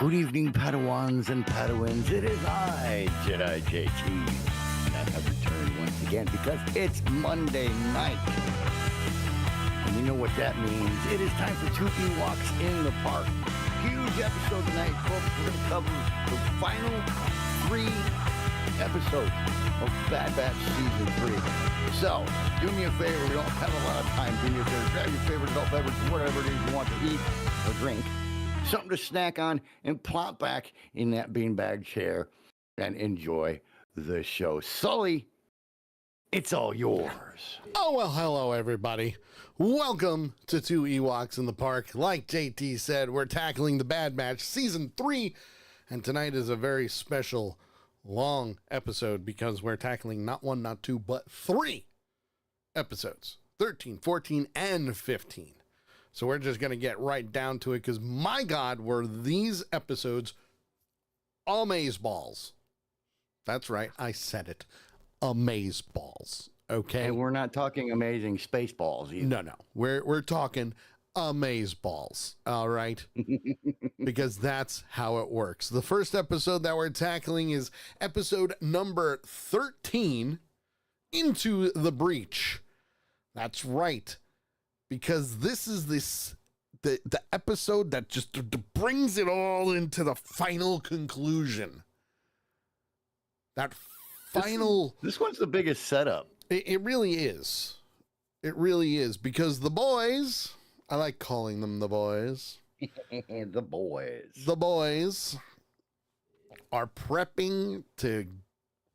Good evening, Padawans and Padawans. It is I, Jedi JT, and I have returned once again because it's Monday night. And you know what that means. It is time for two Ewoks in the park. Huge episode tonight, folks. We're going to cover the final 3 episodes of Bad Batch Season 3. So, do me a favor. We don't have a lot of time. Do me a favor. Grab your favorite adult beverage, whatever it is you want to eat or drink. Something to snack on, and plop back in that beanbag chair and enjoy the show. Sully, it's all yours. Oh, well, hello, everybody. Welcome to Two Ewoks in the Park. Like JT said, we're tackling the Bad Batch Season 3, and tonight is a very special, long episode because we're tackling not 1, not 2, but 3 episodes, 13, 14, and 15. So we're just going to get right down to it because, my God, were these episodes amazeballs. That's right. I said it. Amazeballs. Okay. And we're not talking amazing space balls either. No. We're talking amazeballs. All right. Because that's how it works. The first episode that we're tackling is episode number 13, Into the Breach. That's right. Because this is the episode that just brings it all into the final conclusion. That final... This one's the biggest setup. It really is. It really is. Because the boys, I like calling them the boys. The boys. The boys are prepping to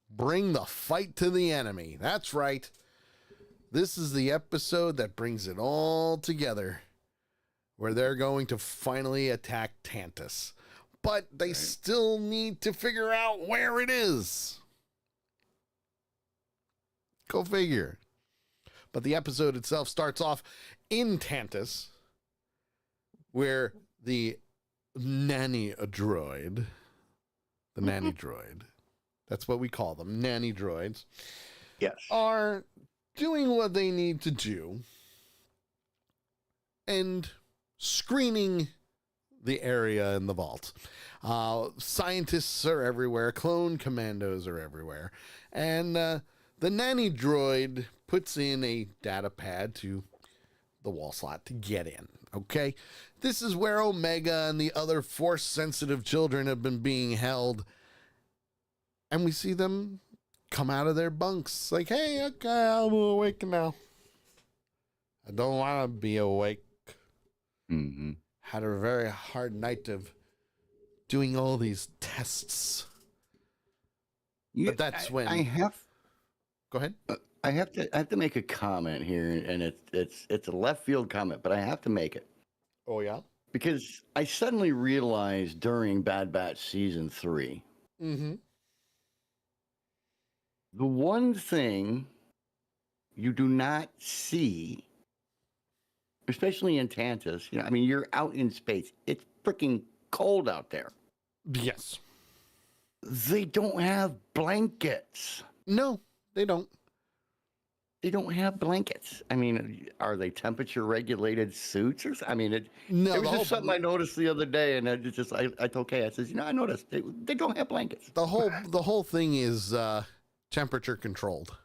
bring the fight to the enemy. That's right. This is the episode that brings it all together, where they're going to finally attack Tantus. But they still need to figure out where it is. Go figure. But the episode itself starts off in Tantus, where the nanny droid, that's what we call them, nanny droids, Yes. are doing what they need to do and screening the area in the vault. Scientists are everywhere. Clone commandos are everywhere. And the nanny droid puts in a data pad to the wall slot to get in. Okay? This is where Omega and the other force-sensitive children have been being held. And we see them come out of their bunks like, hey, okay, I'm awake now. I don't want to be awake. Mm-hmm. Had a very hard night of doing all these tests. But that's when I have. Go ahead. I have to make a comment here, and it's a left field comment, but I have to make it. Oh yeah. Because I suddenly realized during Bad Batch Season 3, the one thing you do not see, especially in Tantus, I mean, you're out in space. It's freaking cold out there. Yes. They don't have blankets. No, they don't. They don't have blankets. I mean, are they temperature regulated suits or something? I mean, it was just something I noticed the other day, and I told Kay, I says, I noticed they don't have blankets. The whole thing is temperature controlled.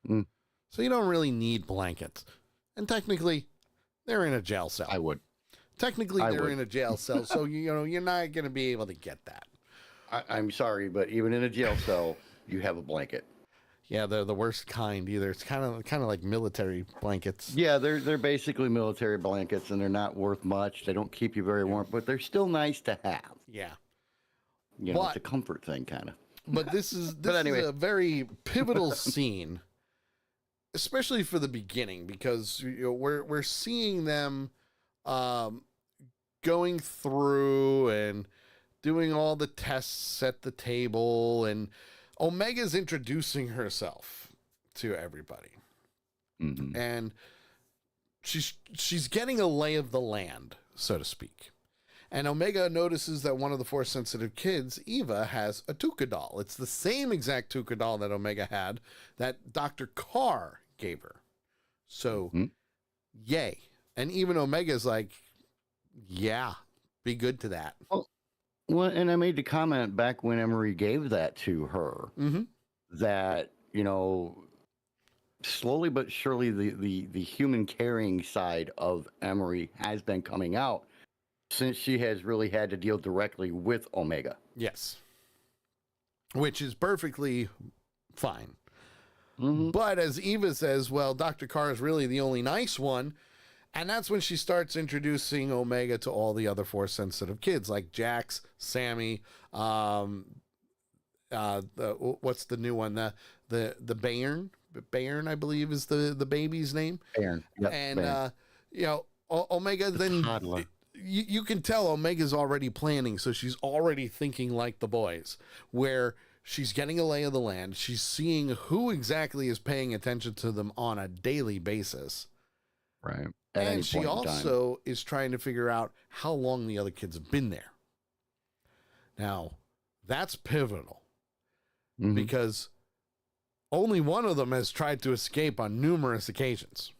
So you don't really need blankets. And technically, they're in a jail cell. I would. Technically, they're in a jail cell, so you're not going to be able to get that. I'm sorry, but even in a jail cell, you have a blanket. Yeah, they're the worst kind either. It's kind of like military blankets. Yeah, they're basically military blankets, and they're not worth much. They don't keep you very warm, but they're still nice to have. Yeah. It's a comfort thing, kind of. But this is a very pivotal scene, especially for the beginning, because we're seeing them going through and doing all the tests at the table, and Omega's introducing herself to everybody. And she's getting a lay of the land, so to speak. And Omega notices that one of the Force-sensitive kids, Eva, has a Tuca doll. It's the same exact Tuca doll that Omega had that Dr. Carr gave her. So, yay. And even Omega's like, yeah, be good to that. Oh, Well, and I made the comment back when Emery gave that to her Mm-hmm. that, slowly but surely the human carrying side of Emery has been coming out since she has really had to deal directly with Omega. Yes. Which is perfectly fine. Mm-hmm. But as Eva says, well, Dr. Carr is really the only nice one. And that's when she starts introducing Omega to all the other Force sensitive kids like Jax, Sammy, what's the new one? The Bayern. Bayern, I believe, is the baby's name. Bayern. Yep, And Bayern. Omega then Toddler. you can tell Omega's already planning, so she's already thinking like the boys, where she's getting a lay of the land. She's seeing who exactly is paying attention to them on a daily basis. Right. At any And she point in time. also is trying to figure out how long the other kids have been there. Now, that's pivotal Mhm. because only one of them has tried to escape on numerous occasions.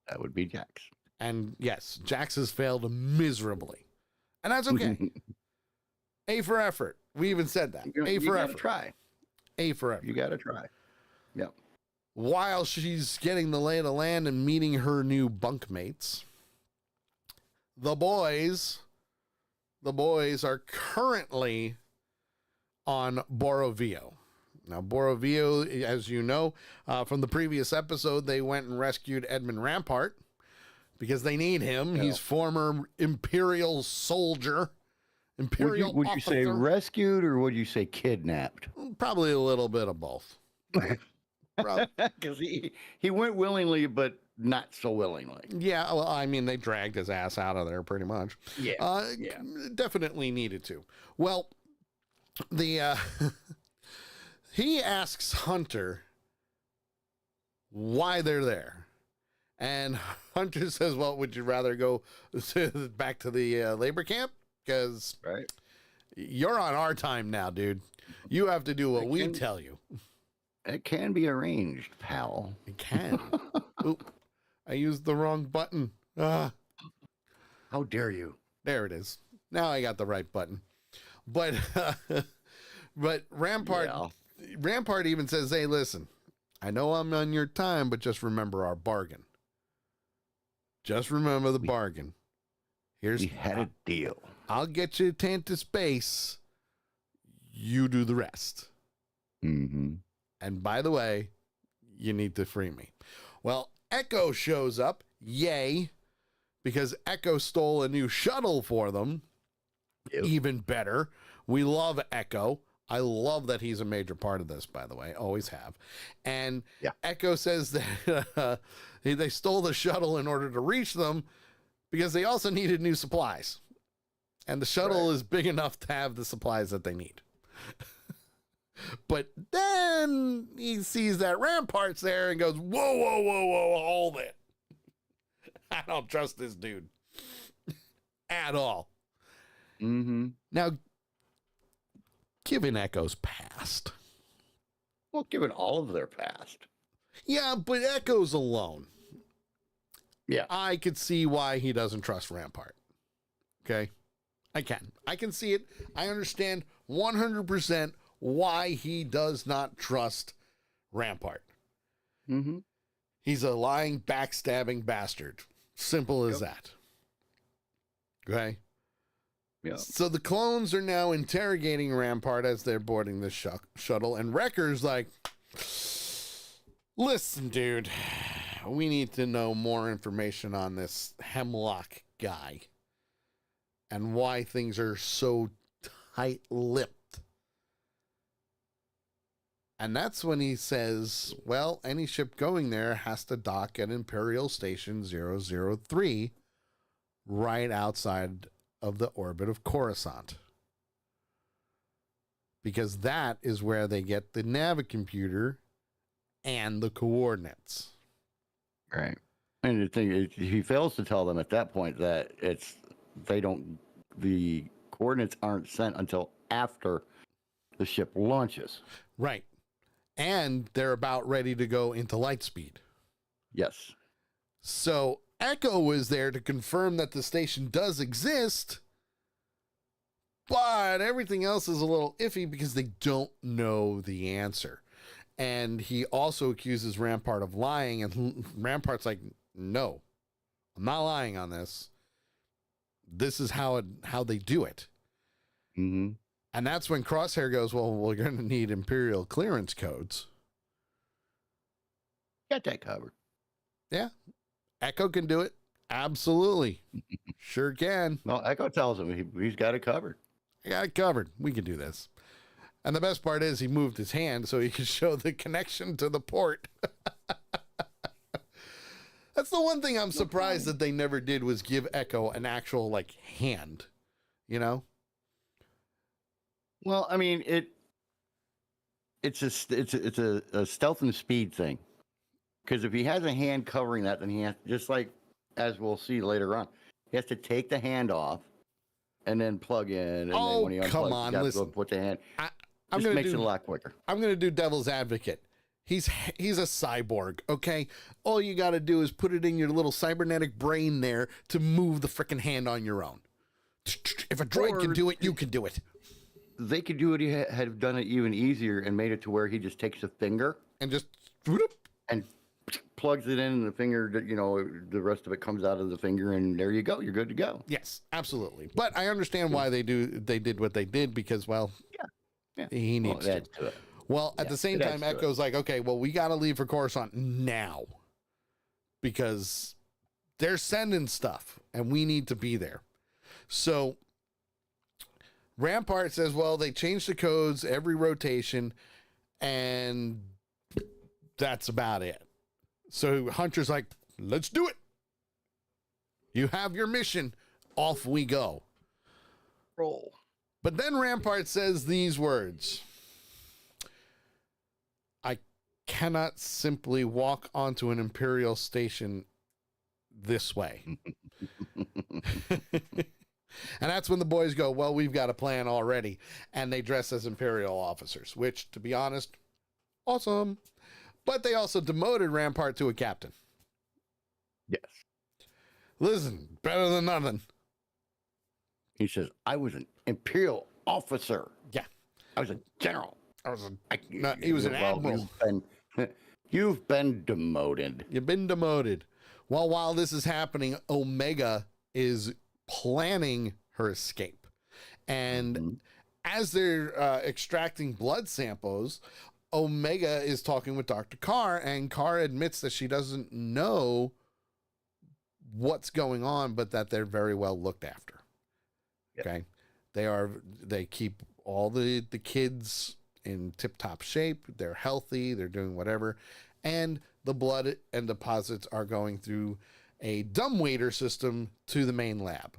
That would be Jax. And yes, Jax has failed miserably. And that's okay. A for effort. We even said that. A for effort. Try. A for effort. You got to try. Yep. While she's getting the lay of the land and meeting her new bunkmates, the boys are currently on Borovio. Now, Borovio, as you know, from the previous episode, they went and rescued Edmund Rampart because they need him. Yeah. He's former Imperial soldier, Imperial Would you say officer. rescued or would you say kidnapped? Probably a little bit of both. Because he went willingly, but not so willingly. Yeah, well, I mean, they dragged his ass out of there pretty much. Yeah. Definitely needed to. Well, the he asks Hunter why they're there. And Hunter says, well, would you rather go back to the labor camp? Because Right. you're on our time now, dude. You have to do what we tell you. It can be arranged, pal. It can. Oop, I used the wrong button. Ah. How dare you? There it is. Now I got the right button. But but Rampart even says, hey, listen, I know I'm on your time, but just remember our bargain. Just remember the bargain. We had a deal. I'll get you to space. You do the rest. Mm-hmm. And by the way, you need to free me. Well, Echo shows up. Yay. Because Echo stole a new shuttle for them. Yep. Even better. We love Echo. I love that he's a major part of this, by the way. Always have. And Echo says that they stole the shuttle in order to reach them because they also needed new supplies. And the shuttle is big enough to have the supplies that they need. But then he sees that Rampart's there and goes, whoa, hold it. I don't trust this dude at all. Mm-hmm. Now, given Echo's past. Well, given all of their past. Yeah, but Echo's alone. Yeah. I could see why he doesn't trust Rampart. Okay? I can see it. I understand 100% why he does not trust Rampart. Mm-hmm. He's a lying, backstabbing bastard. Simple as that. Okay? Yeah. So the clones are now interrogating Rampart as they're boarding the shuttle, and Wrecker's like, listen, dude, we need to know more information on this Hemlock guy and why things are so tight-lipped. And that's when he says, well, any ship going there has to dock at Imperial Station 003 right outside of the orbit of Coruscant. Because that is where they get the Navicomputer and the coordinates. Right. And the thing is, he fails to tell them at that point that the coordinates aren't sent until after the ship launches. Right. And they're about ready to go into light speed. Yes. So Echo was there to confirm that the station does exist, But everything else is a little iffy because they don't know the answer. And he also accuses Rampart of lying, and Rampart's like, no, I'm not lying on this. This is how they do it. Mm-hmm. And that's when Crosshair goes, well, we're going to need Imperial clearance codes. Got that covered. Yeah. Echo can do it. Absolutely. Sure can. Well, Echo tells him he's got it covered. I got it covered. We can do this. And the best part is he moved his hand so he could show the connection to the port. That's the one thing I'm surprised that they never did, was give Echo an actual like hand, you know? Well, I mean, it's a stealth and speed thing. Because if he has a hand covering that, then he has, just like as we'll see later on, he has to take the hand off and then plug in. And then when he unplugs, come on, listen. Put the hand. I'm just gonna makes it a lot quicker. I'm going to do devil's advocate. He's a cyborg, okay? All you got to do is put it in your little cybernetic brain there to move the freaking hand on your own. If a droid can do it, you can do it. They could do it. He had done it even easier and made it to where he just takes a finger and just and plugs it in, and the finger, the rest of it comes out of the finger, and there you go. You're good to go. Yes, absolutely. But I understand why they did what they did, because, well, yeah. He needs to. it. Well, at the same time, Echo's like, okay, well, we got to leave for Coruscant now because they're sending stuff and we need to be there. So Rampart says, well, they change the codes every rotation and that's about it. So Hunter's like, let's do it. You have your mission. Off we go. Roll. But then Rampart says these words: I cannot simply walk onto an Imperial station this way. And that's when the boys go, well, we've got a plan already. And they dress as Imperial officers, which, to be honest, awesome. But they also demoted Rampart to a captain. Yes. Listen, better than nothing. He says, I was an Imperial officer. Yeah. I was a general. He was an admiral. You've been demoted. You've been demoted. Well, while this is happening, Omega is planning her escape. And as they're extracting blood samples, Omega is talking with Dr. Carr, and Carr admits that she doesn't know what's going on, but that they're very well looked after. Yep. Okay. They keep all the kids in tip-top shape. They're healthy. They're doing whatever. And the blood and deposits are going through a dumbwaiter system to the main lab.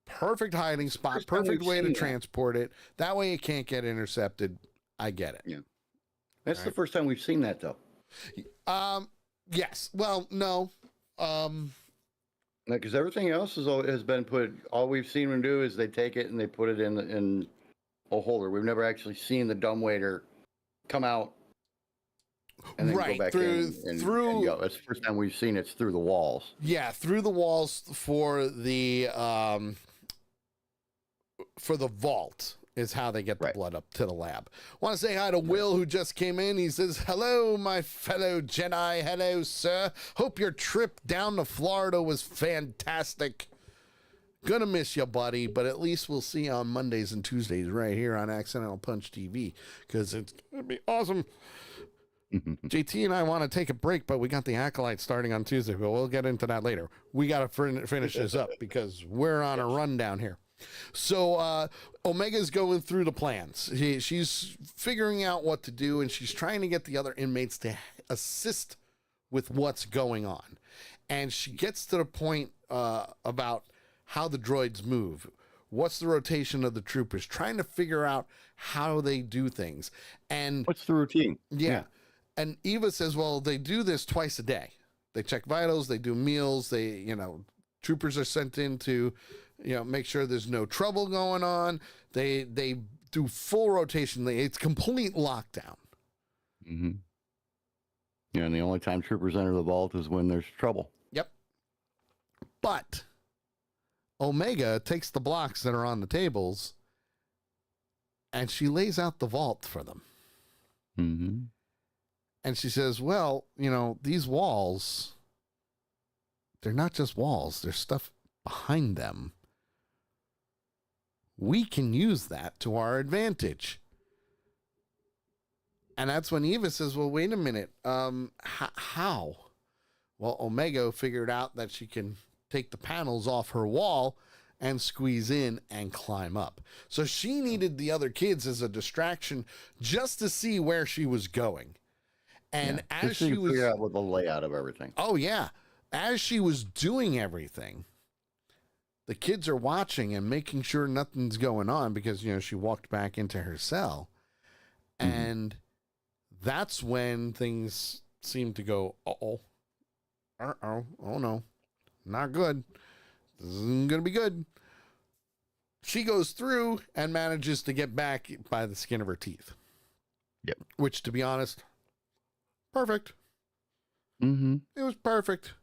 Perfect hiding spot, perfect way to transport it. That way it can't get intercepted. I get it. Yeah. That's the first time we've seen that, though. Yes. Well, no. Because everything else has been put. All we've seen them do is they take it and they put it in a holder. We've never actually seen the dumbwaiter come out and then go back in and go. That's the first time we've seen it's through the walls. Yeah, through the walls for the vault is how they get the blood up to the lab. Want to say hi to Will, who just came in. He says, hello, my fellow Jedi. Hello, sir. Hope your trip down to Florida was fantastic. Gonna miss you, buddy, but at least we'll see you on Mondays and Tuesdays right here on Accidental Punch TV, because it's gonna be awesome. JT and I want to take a break, but we got the Acolyte starting on Tuesday, but we'll get into that later. We got to finish this up because we're on a run down here. So Omega's going through the plans. She's figuring out what to do, and she's trying to get the other inmates to assist with what's going on. And she gets to the point about how the droids move. What's the rotation of the troopers? Trying to figure out how they do things. And what's the routine? Yeah. And Eva says, well, they do this twice a day. They check vitals, they do meals, troopers are sent in to, make sure there's no trouble going on. They do full rotation. It's complete lockdown. Mm-hmm. Yeah, and the only time troopers enter the vault is when there's trouble. Yep. But Omega takes the blocks that are on the tables and she lays out the vault for them. Mm-hmm. And she says, well, these walls, they're not just walls, there's stuff behind them. We can use that to our advantage. And that's when Eva says, well, wait a minute. How? Well, Omega figured out that she can take the panels off her wall and squeeze in and climb up. So she needed the other kids as a distraction just to see where she was going. And as she was figure out what the layout of everything. Oh, yeah. As she was doing everything, the kids are watching and making sure nothing's going on because, she walked back into her cell. Mm-hmm. And that's when things seem to go, oh no, not good. This isn't going to be good. She goes through and manages to get back by the skin of her teeth. Yep. Which, to be honest, perfect. Mm-hmm. It was perfect.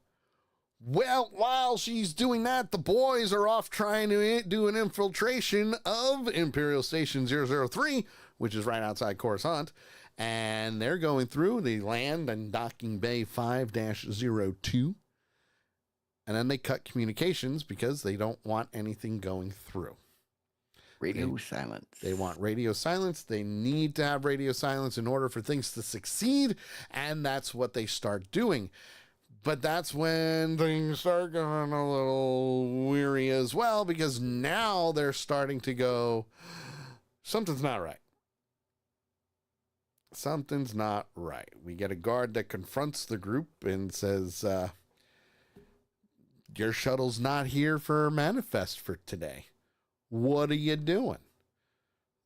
Well, while she's doing that, the boys are off trying to do an infiltration of Imperial Station 003, which is right outside Coruscant. And they're going through. They land in Docking Bay 5-02. And then they cut communications because they don't want anything going through. Radio silence. They want radio silence. They need to have radio silence in order for things to succeed. And that's what they start doing. But that's when things start going a little weary as well, because now they're starting to go, something's not right. Something's not right. We get a guard that confronts the group and says, your shuttle's not here for a manifest for today. What are you doing?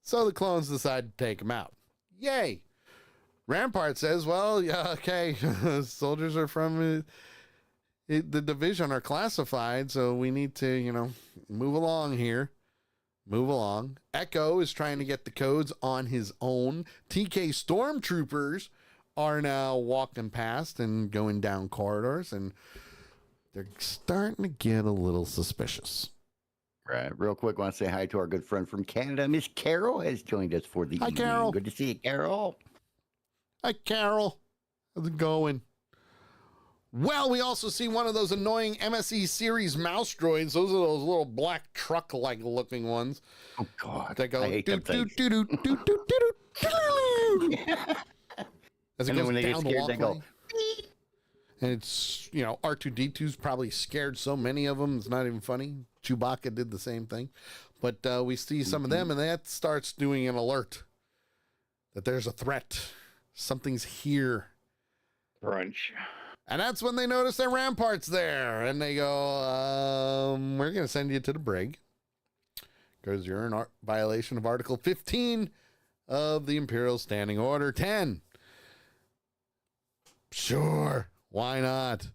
So the clones decide to take him out. Yay! Rampart says, well, yeah, okay, soldiers are from the division are classified, so we need to, move along here. Move along. Echo is trying to get the codes on his own. TK stormtroopers are now walking past and going down corridors, and they're starting to get a little suspicious. Right. Real quick, want to say hi to our good friend from Canada. Miss Carol has joined us for the evening. Carol. Good to see you, Carol. Hi, Carol. How's it going? Well, we also see one of those annoying MSE series mouse droids. Those are those little black truck-like looking ones. Oh, God. That go, I hate them things. As it and then goes when they get down the scared, walkway. they go, And it's, R2-D2's probably scared so many of them, it's not even funny. Chewbacca did the same thing. But we see some of them, and that starts doing an alert that there's a threat. Something's here. Crunch. And that's when they notice their ramparts there. And they go, we're going to send you to the brig. Because you're in violation of Article 15 of the Imperial Standing Order 10. Sure, why not?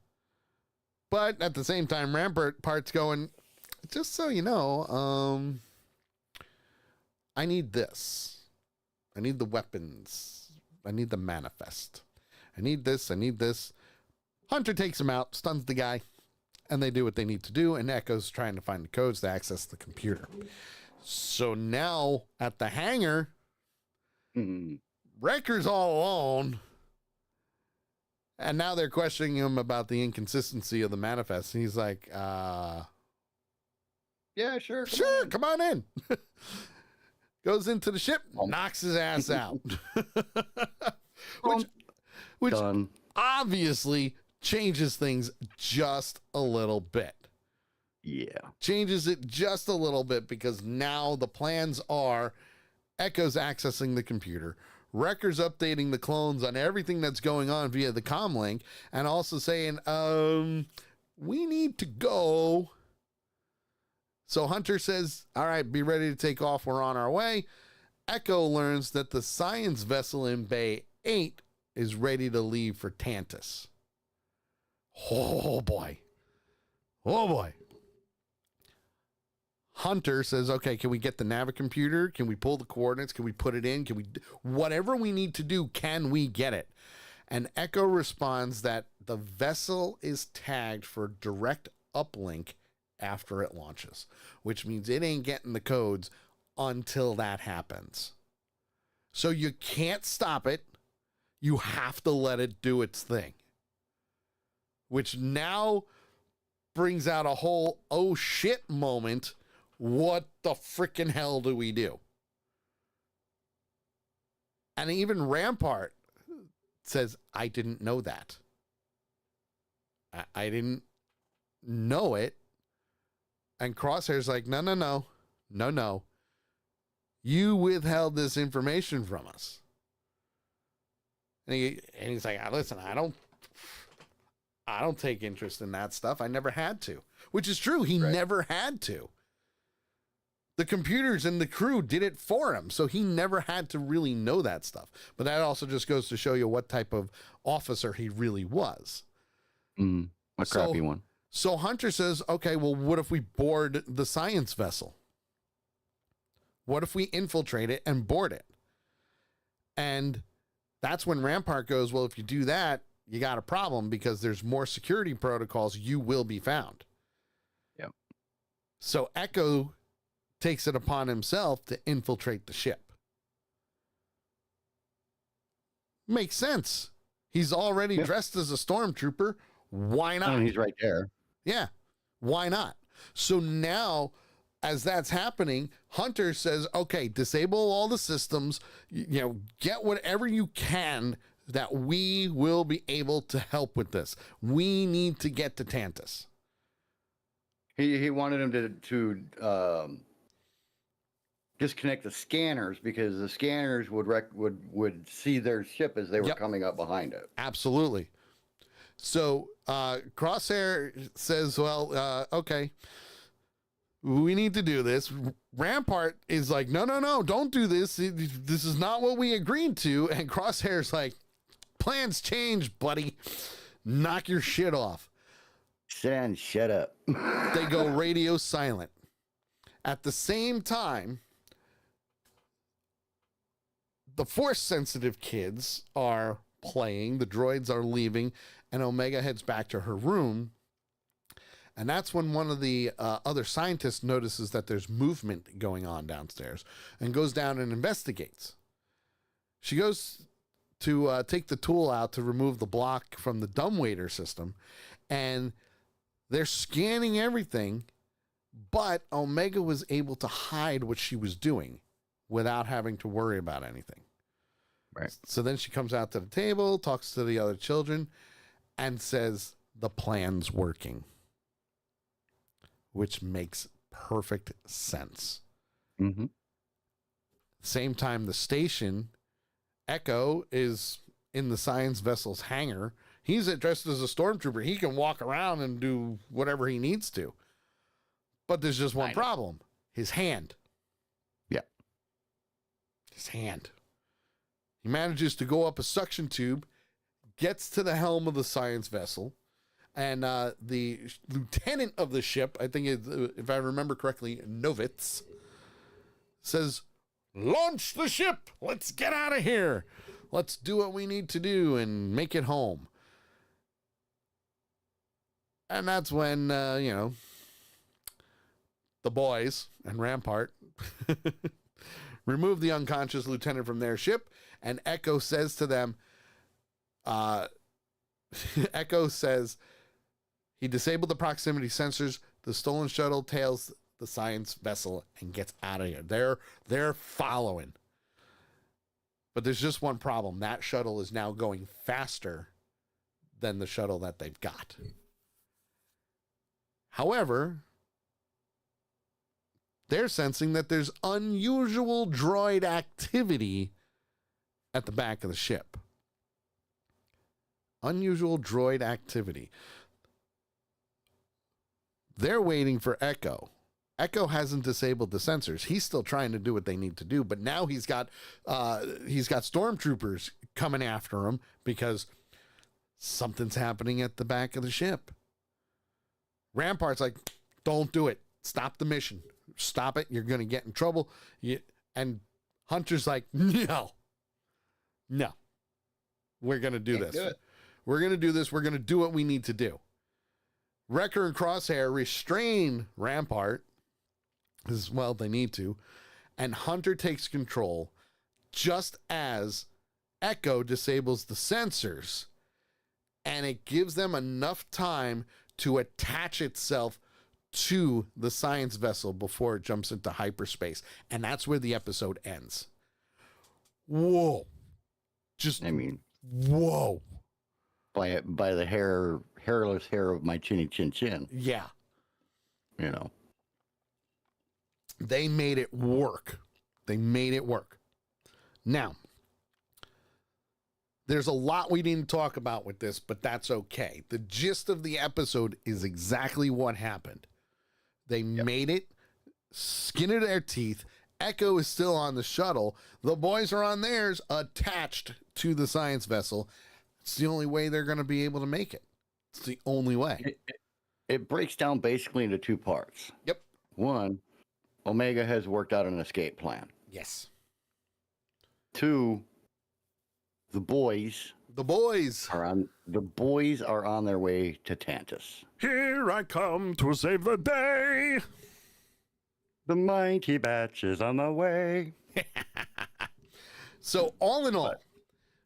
But at the same time, Rampart's going, just so you know, I need this. I need the weapons. I need the manifest. I need this. I need this. Hunter takes him out, stuns the guy, and they do what they need to do, and Echo's trying to find the codes to access the computer. So now, at the hangar, Wrecker's all alone, and now they're questioning him about the inconsistency of the manifest, and he's like, yeah, sure. Come on in. Goes into the ship, knocks his ass out. which Done. Obviously changes things just a little bit. Yeah. Changes it just a little bit because now the plans are Echo's accessing the computer. Wrecker's updating the clones on everything that's going on via the comm link and also saying, we need to go. So Hunter says, all right, be ready to take off. We're on our way. Echo learns that the science vessel in Bay 8 is ready to leave for Tantus. Oh, boy. Oh, boy. Hunter says, okay, can we get the Navicomputer? Can we pull the coordinates? Can we put it in? Can we, whatever we need to do, can we get it? And Echo responds that the vessel is tagged for direct uplink after it launches, which means it ain't getting the codes until that happens. So you can't stop it. You have to let it do its thing. Which now brings out a whole oh shit moment. What the freaking hell do we do? And even Rampart says, I didn't know that. I didn't know it. And Crosshair's like, no. You withheld this information from us. And he's like, listen, I don't take interest in that stuff. I never had to. Which is true. He never had to. The computers and the crew did it for him, so he never had to really know that stuff. But that also just goes to show you what type of officer he really was. A crappy one. So Hunter says, okay, well, what if we board the science vessel? What if we infiltrate it and board it? And that's when Rampart goes, well, if you do that, you got a problem because there's more security protocols. You will be found. Yep. So Echo takes it upon himself to infiltrate the ship. Makes sense. He's already dressed as a stormtrooper. Why not? And he's right there. Yeah. Why not? So now, as that's happening, Hunter says, okay, disable all the systems, get whatever you can that we will be able to help with this. We need to get to Tantus. He wanted him to disconnect the scanners because the scanners would see their ship as they were coming up behind it. Absolutely. So Crosshair says, well, okay, we need to do this. Rampart is like, no, don't do this. This is not what we agreed to. And Crosshair's like, plans change, buddy. Knock your shit off. Sit down and shut up. They go radio silent. At the same time, the Force-sensitive kids are playing, the droids are leaving, and Omega heads back to her room. And that's when one of the other scientists notices that there's movement going on downstairs and goes down and investigates. She goes to take the tool out to remove the block from the dumbwaiter system, and they're scanning everything, but Omega was able to hide what she was doing without having to worry about anything. Right. So then she comes out to the table, talks to the other children, and says the plan's working, which makes perfect sense. Mm-hmm. Same time, the station, Echo is in the science vessel's hangar. He's dressed as a stormtrooper. He can walk around and do whatever he needs to. But there's just one problem. His hand. Yeah. His hand. He manages to go up a suction tube, gets to the helm of the science vessel, and the lieutenant of the ship, I think, if I remember correctly, Novitz, says, launch the ship. Let's get out of here. Let's do what we need to do and make it home. And that's when, the boys and Rampart remove the unconscious lieutenant from their ship, and Echo says to them, Echo says he disabled the proximity sensors. The stolen shuttle tails the science vessel and gets out of here. They're following. But there's just one problem. That shuttle is now going faster than the shuttle that they've got. However, they're sensing that there's unusual droid activity at the back of the ship. Unusual droid activity. They're waiting for Echo. Echo hasn't disabled the sensors. He's still trying to do what they need to do, but now he's got stormtroopers coming after him because something's happening at the back of the ship. Rampart's like, don't do it. Stop the mission. Stop it. You're going to get in trouble. And Hunter's like, no. We're going to do this. We're going to do this. We're going to do what we need to do. Wrecker and Crosshair restrain Rampart, as well they need to, and Hunter takes control just as Echo disables the sensors, and it gives them enough time to attach itself to the science vessel before it jumps into hyperspace. And that's where the episode ends. Whoa. Whoa. By the hairless hair of my chinny chin chin. Yeah. You know. They made it work. Now, there's a lot we didn't talk about with this, but that's okay. The gist of the episode is exactly what happened. They made it, skin of their teeth. Echo is still on the shuttle. The boys are on theirs, attached to the science vessel. It's the only way they're going to be able to make it. It's the only way. It breaks down basically into two parts. Yep. One, Omega has worked out an escape plan. Yes. Two, the boys are on their way to Tantus. Here I come to save the day. The mighty batch is on the way. So all in all,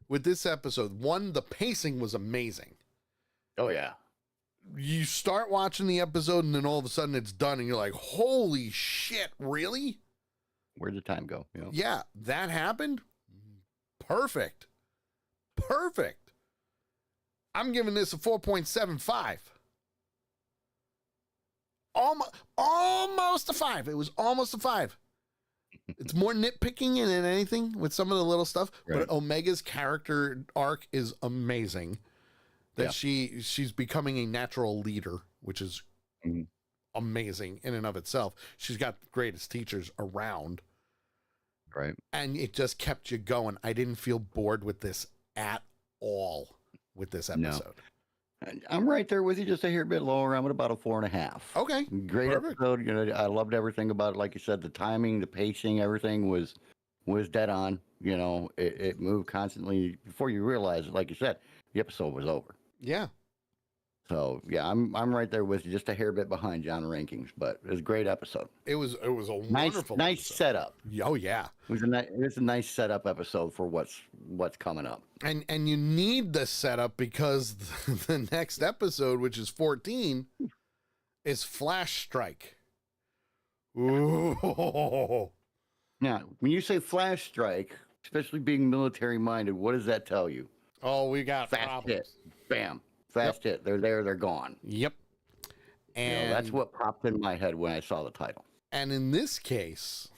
with this episode, one, the pacing was amazing. Oh yeah. You start watching the episode and then all of a sudden it's done and you're like, holy shit, really? Where'd the time go? You know? Yeah, that happened. Perfect. I'm giving this a 4.75. Almost a 5. It was almost a 5. It's more nitpicking than anything with some of the little stuff, right. But Omega's character arc is amazing. That she's becoming a natural leader, which is amazing in and of itself. She's got the greatest teachers around. Right. And it just kept you going. I didn't feel bored with this at all with this episode. No. I'm right there with you, just a hair bit lower. I'm at about a 4.5. Okay. Great episode. You know, I loved everything about it. Like you said, the timing, the pacing, everything was dead on. You know, it moved constantly. Before you realize it, like you said, the episode was over. Yeah. So yeah, I'm right there with you, just a hair bit behind you on the rankings, but it was a great episode. It was a wonderful nice episode. Setup. Oh yeah, it was a nice setup episode for what's coming up. And you need the setup because the next episode, which is 14, is Flash Strike. Ooh. Now, when you say Flash Strike, especially being military minded, what does that tell you? Oh, we got fast problems. Hit, bam. Fast hit. They're there. They're gone. Yep. And you know, that's what popped in my head when I saw the title. And in this case,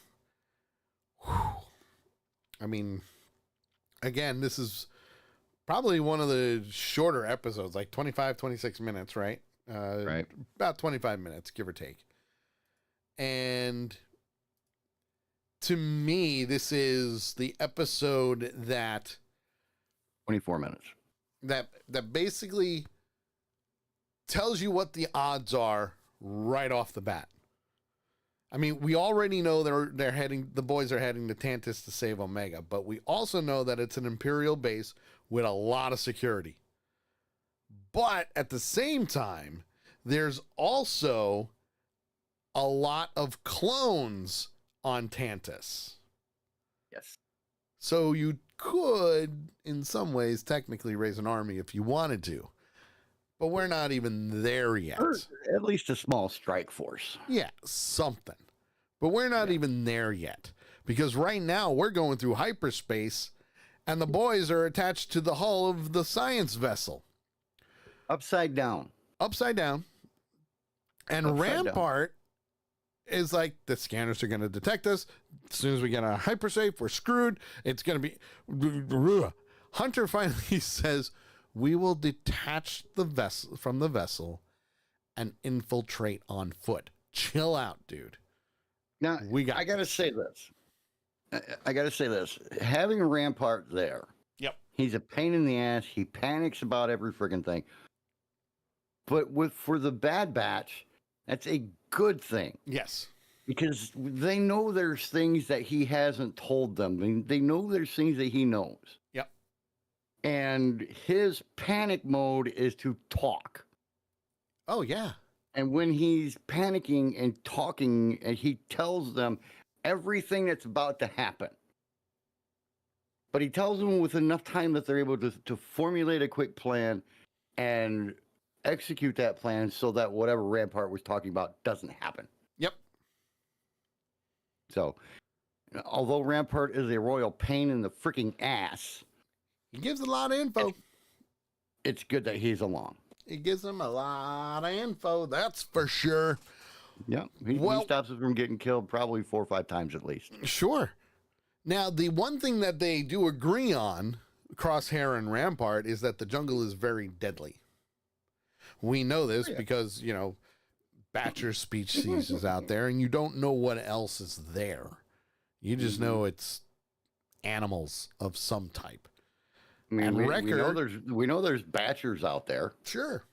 I mean, again, this is probably one of the shorter episodes, like 25, 26 minutes, right? Right. About 25 minutes, give or take. And to me, this is the episode that 24 minutes. That basically tells you what the odds are right off the bat. I mean, we already know the boys are heading to Tantus to save Omega, but we also know that it's an Imperial base with a lot of security. But at the same time, there's also a lot of clones on Tantus. Yes. So you could, in some ways, technically raise an army if you wanted to. But we're not even there yet. Or at least a small strike force. Yeah, something. But we're not even there yet. Because right now we're going through hyperspace and the boys are attached to the hull of the science vessel. Upside down. Upside down. And Upside Rampart is like, the scanners are going to detect us. As soon as we get on hypersafe, we're screwed. It's going to be... Hunter finally says, we will detach the vessel from the vessel and infiltrate on foot. Chill out, dude. Now, I got to say this. Having Rampart there, yep, he's a pain in the ass. He panics about every friggin' thing. But for the Bad Batch, that's a good thing. Yes. Because they know there's things that he hasn't told them. They know there's things that he knows. Yep. And his panic mode is to talk. Oh, yeah. And when he's panicking and talking, and he tells them everything that's about to happen, but he tells them with enough time that they're able to formulate a quick plan and execute that plan so that whatever Rampart was talking about doesn't happen. Yep. So, although Rampart is a royal pain in the freaking ass, He gives a lot of info. it's good that he's along. He gives them a lot of info, that's for sure. Yeah, he stops us from getting killed probably 4 or 5 times at least. Sure. Now, the one thing that they do agree on, Crosshair and Rampart, is that the jungle is very deadly. We know this because, you know, Batcher's species is out there, and you don't know what else is there. You just know it's animals of some type. I mean, And we know there's Batchers out there. Sure.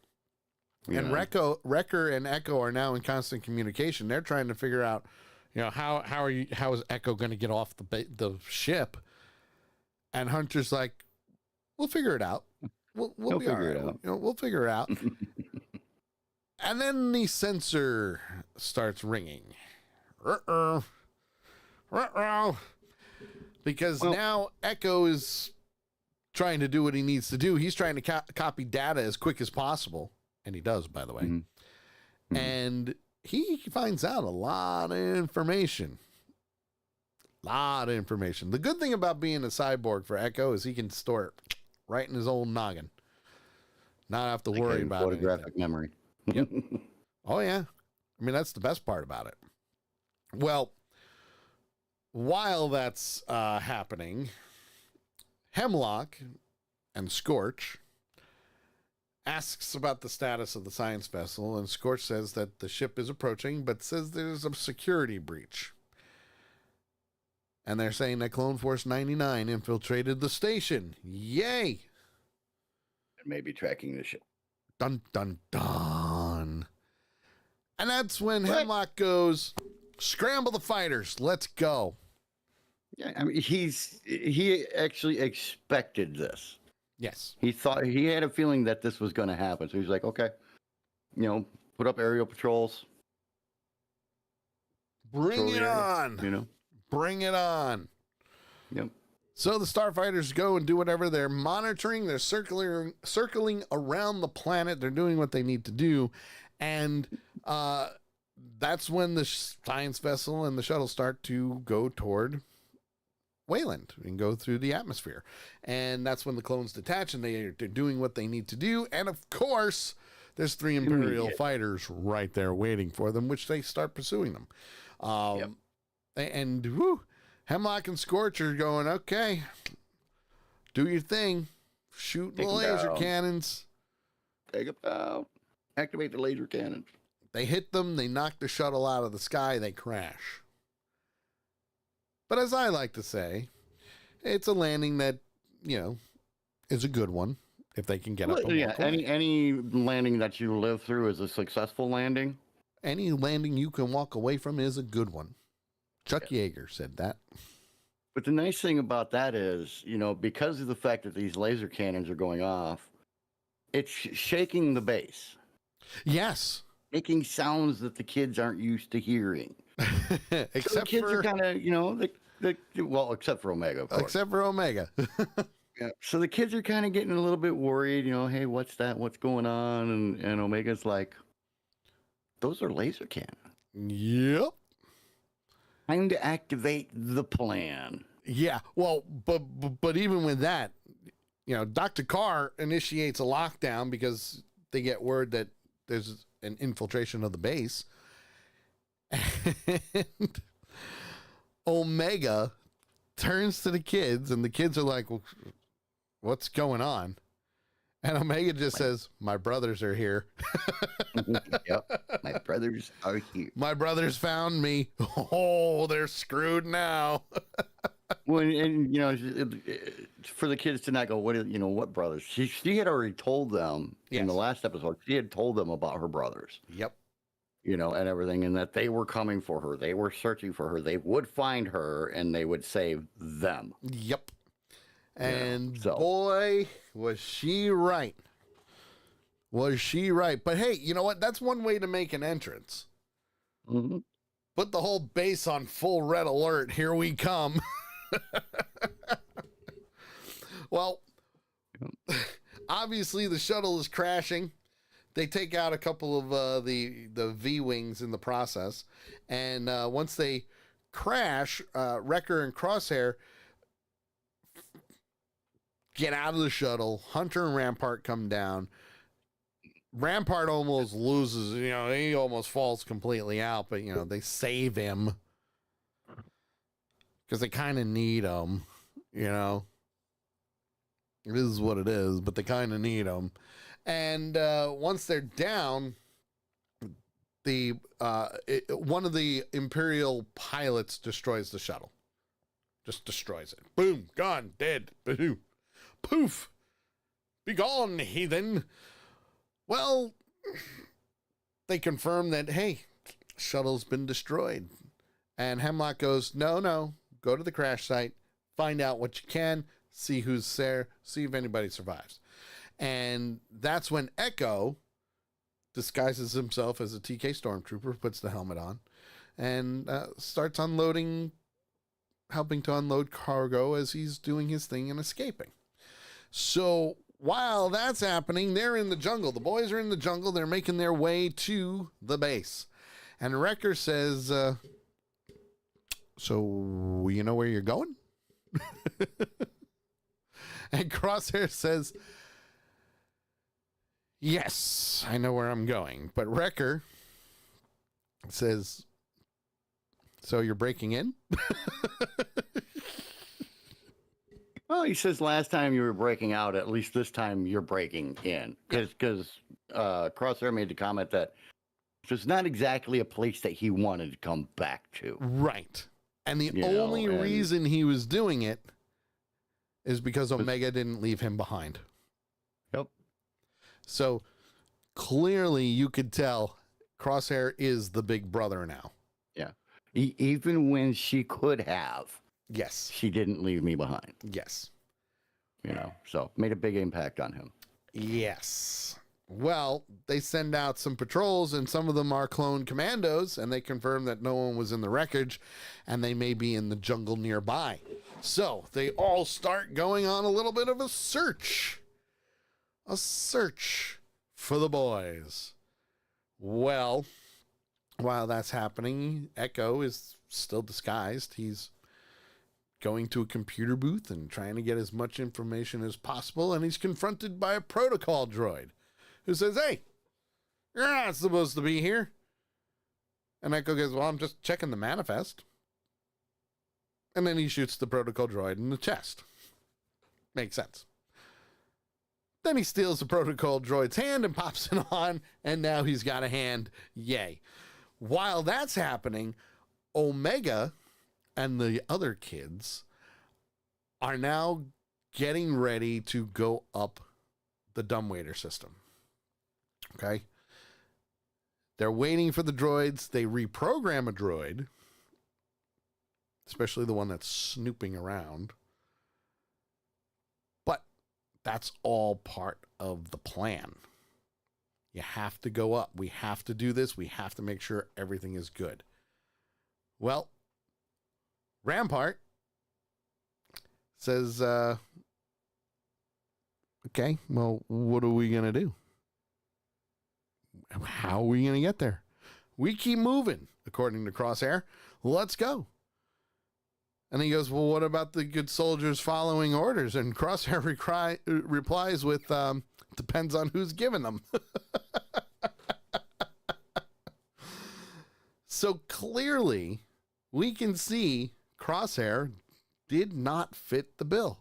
You And know. Wrecker and Echo are now in constant communication. They're trying to figure out, you know, how is Echo going to get off the ship? And Hunter's like, we'll figure it out. We'll He'll be figure it all right. out. You know, we'll figure it out. And then the sensor starts ringing. Uh-oh. Uh-oh. Because now Echo is trying to do what he needs to do. He's trying to copy data as quick as possible. And he does, by the way. Mm-hmm. And he finds out a lot of information. The good thing about being a cyborg for Echo is he can store it right in his old noggin. Not have to worry about photographic memory. Yep. Oh, yeah. I mean, that's the best part about it. Well, while that's happening, Hemlock and Scorch asks about the status of the science vessel, and Scorch says that the ship is approaching, but says there's a security breach. And they're saying that Clone Force 99 infiltrated the station. Yay! And maybe tracking the ship. Dun, dun, dun. And that's when Hemlock goes, scramble the fighters, let's go. Yeah, I mean, he actually expected this. Yes. He had a feeling that this was going to happen. So he's like, okay, you know, put up aerial patrols. Bring it on. You know? Bring it on. Yep. So the starfighters go and do whatever. They're monitoring. They're circling around the planet. They're doing what they need to do. And that's when the science vessel and the shuttle start to go toward Wayland and go through the atmosphere. And that's when the clones detach and they're doing what they need to do. And of course, there's 3 Imperial fighters right there waiting for them, which they start pursuing them. Yep. And whew, Hemlock and Scorch are going, okay, do your thing. Shoot the laser cannons. Take them out. Activate the laser cannon. They hit them. They knock the shuttle out of the sky. They crash. But as I like to say, it's a landing that, you know, is a good one if they can get up and walk away. Any landing that you live through is a successful landing. Any landing you can walk away from is a good one. Chuck Yeager said that. But the nice thing about that is, you know, because of the fact that these laser cannons are going off, it's shaking the base. Yes. Making sounds that the kids aren't used to hearing. Except so the kids are kind of, you know, well, except for Omega, of course. Except for Omega. Yeah. So the kids are kind of getting a little bit worried, you know, hey, what's that? What's going on? And Omega's like, those are laser cannons. Yep. Time to activate the plan. Yeah. Well, but even with that, you know, Dr. Carr initiates a lockdown because they get word that there's an infiltration of the base. And Omega turns to the kids, and the kids are like, well, what's going on? And Omega just says, my brothers are here. Yep. My brothers are here. My brothers found me. Oh, they're screwed now. Well, and you know, for the kids to not go, what brothers? She had already told them in the last episode. She had told them about her brothers. Yep. You know, and everything, and that they were coming for her. They were searching for her. They would find her, and they would save them. Yep. And boy, was she right. Was she right? But hey, you know what? That's one way to make an entrance. Mm-hmm. Put the whole base on full red alert. Here we come. Well, obviously the shuttle is crashing. They take out a couple of the V-wings in the process. And once they crash, Wrecker and Crosshair get out of the shuttle. Hunter and Rampart come down. Rampart almost loses, he almost falls completely out, but, they save him because they kind of need him, It is what it is, but they kind of need him. And once they're down, one of the Imperial pilots destroys the shuttle. Just destroys it. Boom, gone, dead. Boom. Poof. Be gone, heathen. Well, they confirm that, hey, shuttle's been destroyed. And Hemlock goes, no, go to the crash site, find out what you can, see who's there, see if anybody survives. And that's when Echo disguises himself as a TK Stormtrooper, puts the helmet on, and starts unloading, helping to unload cargo as he's doing his thing and escaping. So while that's happening, they're in the jungle. The boys are in the jungle. They're making their way to the base. And Wrecker says, so you know where you're going? And Crosshair says, yes, I know where I'm going. But Wrecker says, so you're breaking in? Well, he says last time you were breaking out, at least this time you're breaking in. Because Crosshair made the comment that it's not exactly a place that he wanted to come back to. Right. And the only reason he was doing it is because Omega didn't leave him behind. Yep. So clearly you could tell Crosshair is the big brother now. Yeah. Even when she could have. Yes. She didn't leave me behind. Yes. So made a big impact on him. Yes. Well, they send out some patrols, and some of them are clone commandos, and they confirm that no one was in the wreckage, and they may be in the jungle nearby. So they all start going on a little bit of a search. A search for the boys. Well, while that's happening, Echo is still disguised. He's going to a computer booth and trying to get as much information as possible, and he's confronted by a protocol droid who says, hey, you're not supposed to be here. And Echo goes, well, I'm just checking the manifest. And then he shoots the protocol droid in the chest. Makes sense. Then he steals the protocol droid's hand and pops it on, and now he's got a hand. Yay. While that's happening, Omega and the other kids are now getting ready to go up the dumbwaiter system. Okay? They're waiting for the droids. They reprogram a droid, especially the one that's snooping around. But that's all part of the plan. You have to go up. We have to do this. We have to make sure everything is good. Well, Rampart says, okay, well, what are we going to do? How are we going to get there? We keep moving, according to Crosshair. Let's go. And he goes, well, what about the good soldiers following orders? And Crosshair replies with, depends on who's giving them. So clearly, we can see Crosshair did not fit the bill.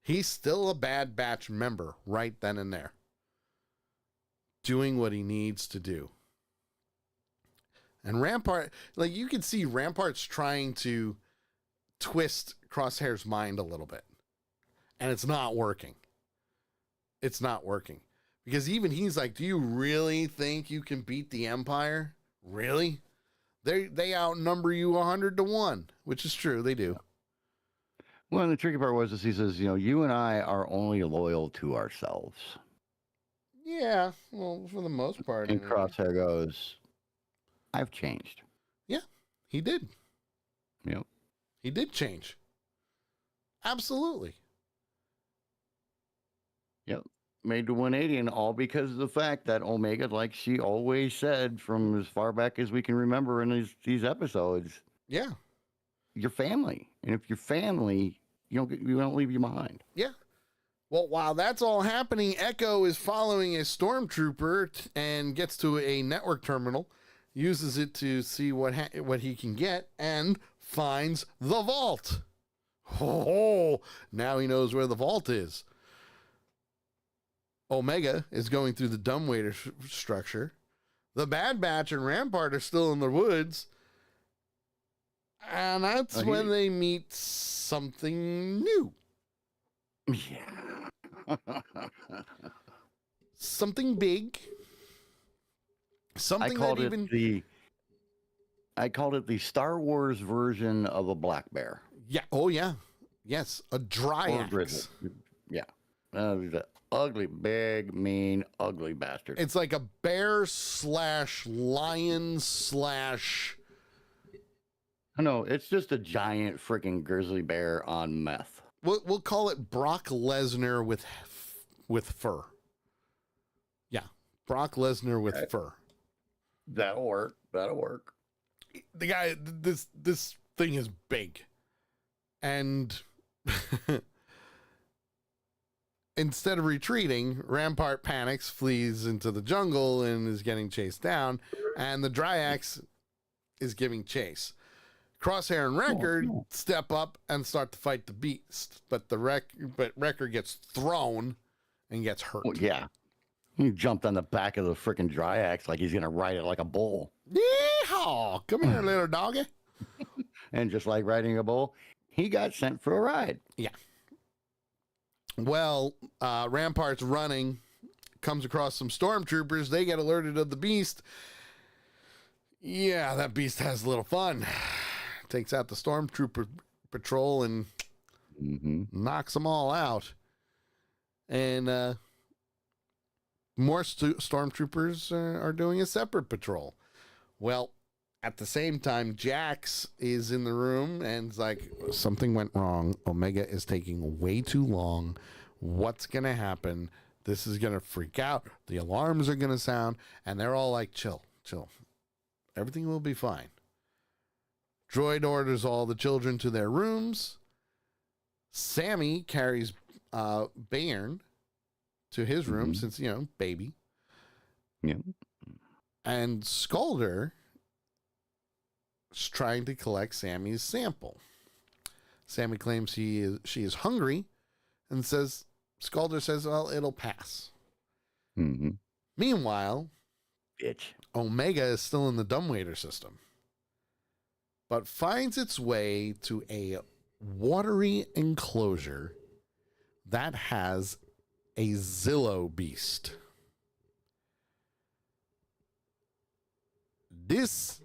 He's still a Bad Batch member right then and there, doing what he needs to do. And Rampart, like you can see Rampart's trying to twist Crosshair's mind a little bit. And it's not working. It's not working. Because even he's like, do you really think you can beat the Empire? Really? They outnumber you 100-1, which is true. They do. Well, and the tricky part was he says, you and I are only loyal to ourselves. Yeah, well, for the most part. And Anyway. Crosshair goes, I've changed. Yeah, he did. Yep. He did change. Absolutely. Yep. Made the 180, and all because of the fact that Omega, like she always said from as far back as we can remember in these episodes, Yeah. your family. And if you're family, you don't leave you behind. Yeah. Well, while that's all happening, Echo is following a stormtrooper and gets to a network terminal, uses it to see what he can get, and finds the vault. Oh, now he knows where the vault is. Omega is going through the dumbwaiter structure. The Bad Batch and Rampart are still in the woods. And that's when they meet something new. Yeah. Something big. Something that even... I called it the Star Wars version of a black bear. Yeah. Oh, yeah. Yes. A Dryax. Yeah. The ugly, big, mean, ugly bastard. It's like a bear / lion / No, it's just a giant freaking grizzly bear on meth. We'll call it Brock Lesnar with fur. Yeah. Brock Lesnar with fur. That'll work. The guy, this thing is big. And instead of retreating, Rampart panics, flees into the jungle, and is getting chased down. And the Dryax is giving chase. Crosshair and Wrecker step up and start to fight the beast. But Wrecker gets thrown and gets hurt. Well, yeah. He jumped on the back of the freaking Dryax like he's going to ride it like a bull. Yeehaw! Come here, little doggy. And just like riding a bull, he got sent for a ride. Yeah. Well, Rampart's running, comes across some stormtroopers. They get alerted of the beast. Yeah, that beast has a little fun. Takes out the stormtrooper patrol and knocks them all out. And more stormtroopers are doing a separate patrol. Well, at the same time, Jax is in the room and is like, something went wrong. Omega is taking way too long. What's going to happen? This is going to freak out. The alarms are going to sound. And they're all like, chill. Everything will be fine. Droid orders all the children to their rooms. Sammy carries Bairn to his room since, baby. Yeah. And Skulder is trying to collect Sammy's sample. Sammy claims she is hungry and Skulder says, well, it'll pass. Meanwhile, bitch, Omega is still in the dumbwaiter system, but finds its way to a watery enclosure that has a Zillo beast. This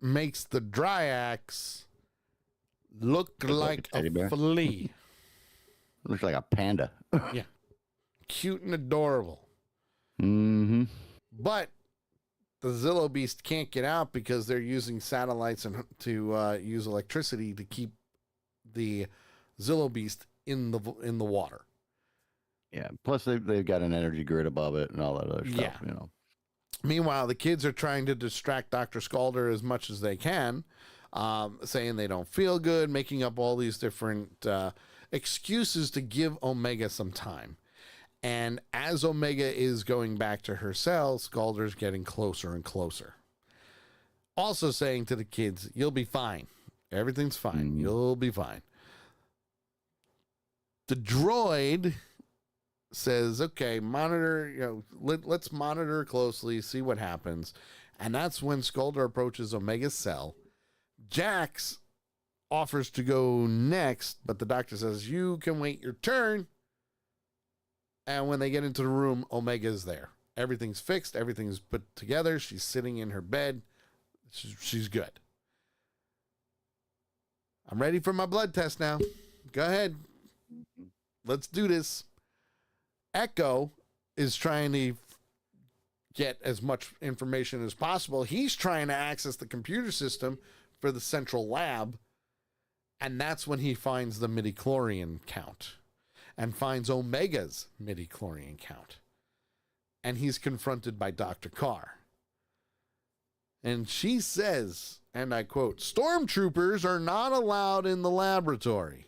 makes the Dryax look like a flea. Looks like a panda. Yeah. Cute and adorable. But the Zillo beast can't get out because they're using satellites and to use electricity to keep the Zillo beast in the water. Yeah. Plus they've got an energy grid above it and all that other stuff. Yeah. Meanwhile, the kids are trying to distract Dr. Skulder as much as they can, saying they don't feel good, making up all these different excuses to give Omega some time. And as Omega is going back to her cell, Skulder's getting closer and closer. Also saying to the kids, you'll be fine. Everything's fine. You'll be fine. The droid says, okay, monitor, let's monitor closely, see what happens. And that's when Skulder approaches Omega's cell. Jax offers to go next, but the doctor says, you can wait your turn. And when they get into the room, Omega's there. Everything's fixed. Everything's put together. She's sitting in her bed. She's good. I'm ready for my blood test now. Go ahead. Let's do this. Echo is trying to get as much information as possible. He's trying to access the computer system for the central lab. And that's when he finds the midichlorian count and finds Omega's midichlorian count. And he's confronted by Dr. Carr. And she says, and I quote, "Stormtroopers are not allowed in the laboratory."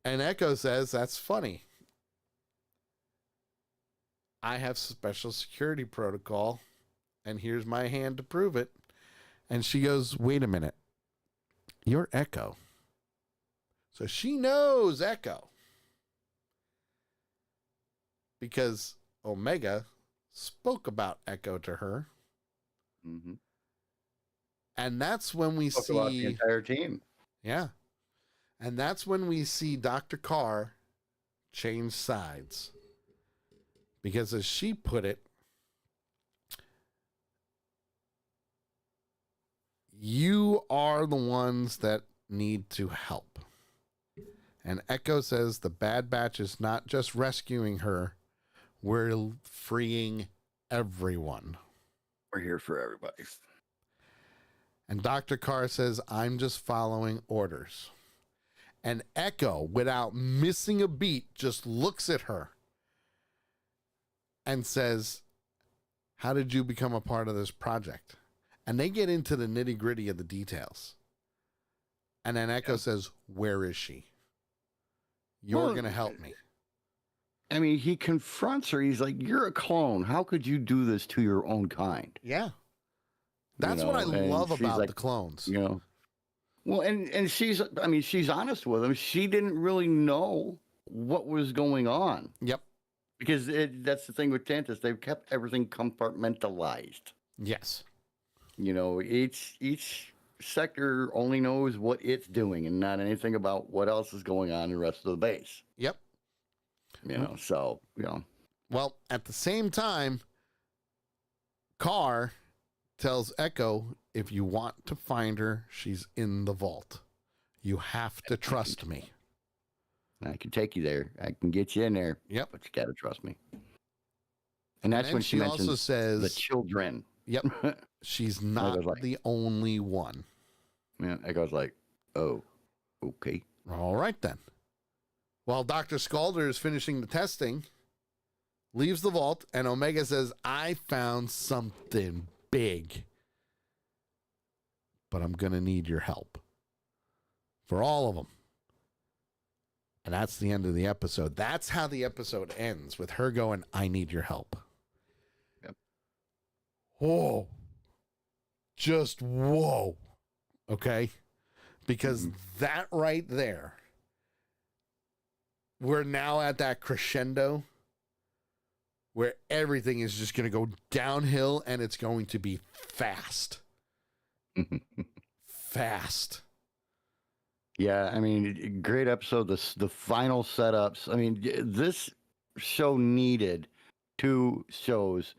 And Echo says, "That's funny. I have special security protocol, and here's my hand to prove it." And she goes, "Wait a minute. You're Echo." So she knows Echo. Because Omega spoke about Echo to her. Mm-hmm. And that's when we Spoke see about the entire team. Yeah. And that's when we see Dr. Carr change sides. Because as she put it, you are the ones that need to help. And Echo says the Bad Batch is not just rescuing her, we're freeing everyone. We're here for everybody. And Dr. Carr says, "I'm just following orders." And Echo, without missing a beat, just looks at her and says, "How did you become a part of this project?" And they get into the nitty gritty of the details. And then Echo says, "Where is she? You're going to help me." I mean, he confronts her. He's like, "You're a clone. How could you do this to your own kind?" Yeah. That's what I love about the clones. You know, well, and she's honest with him. She didn't really know what was going on. Yep. Because that's the thing with Tantus. They've kept everything compartmentalized. Yes. You know, each sector only knows what it's doing and not anything about what else is going on in the rest of the base. Yep. You know, so, you know. Well, at the same time, Carr tells Echo, "If you want to find her, she's in the vault. You have to trust me." I can take you there. I can get you in there. Yep. But you got to trust me. And that's then when she mentions also says the children. Yep. She's not like, the only one. Yeah. Echo's like, "Oh, okay." All right, then. While Dr. Scalder is finishing the testing, leaves the vault, and Omega says, "I found something big, but I'm going to need your help." For all of them. And that's the end of the episode. That's how the episode ends, with her going, "I need your help." Yep. Whoa. Just whoa. Okay? Because that right there, we're now at that crescendo where everything is just going to go downhill, and it's going to be fast. Fast. Yeah, I mean, great episode. The final setups. I mean, this show needed 2 shows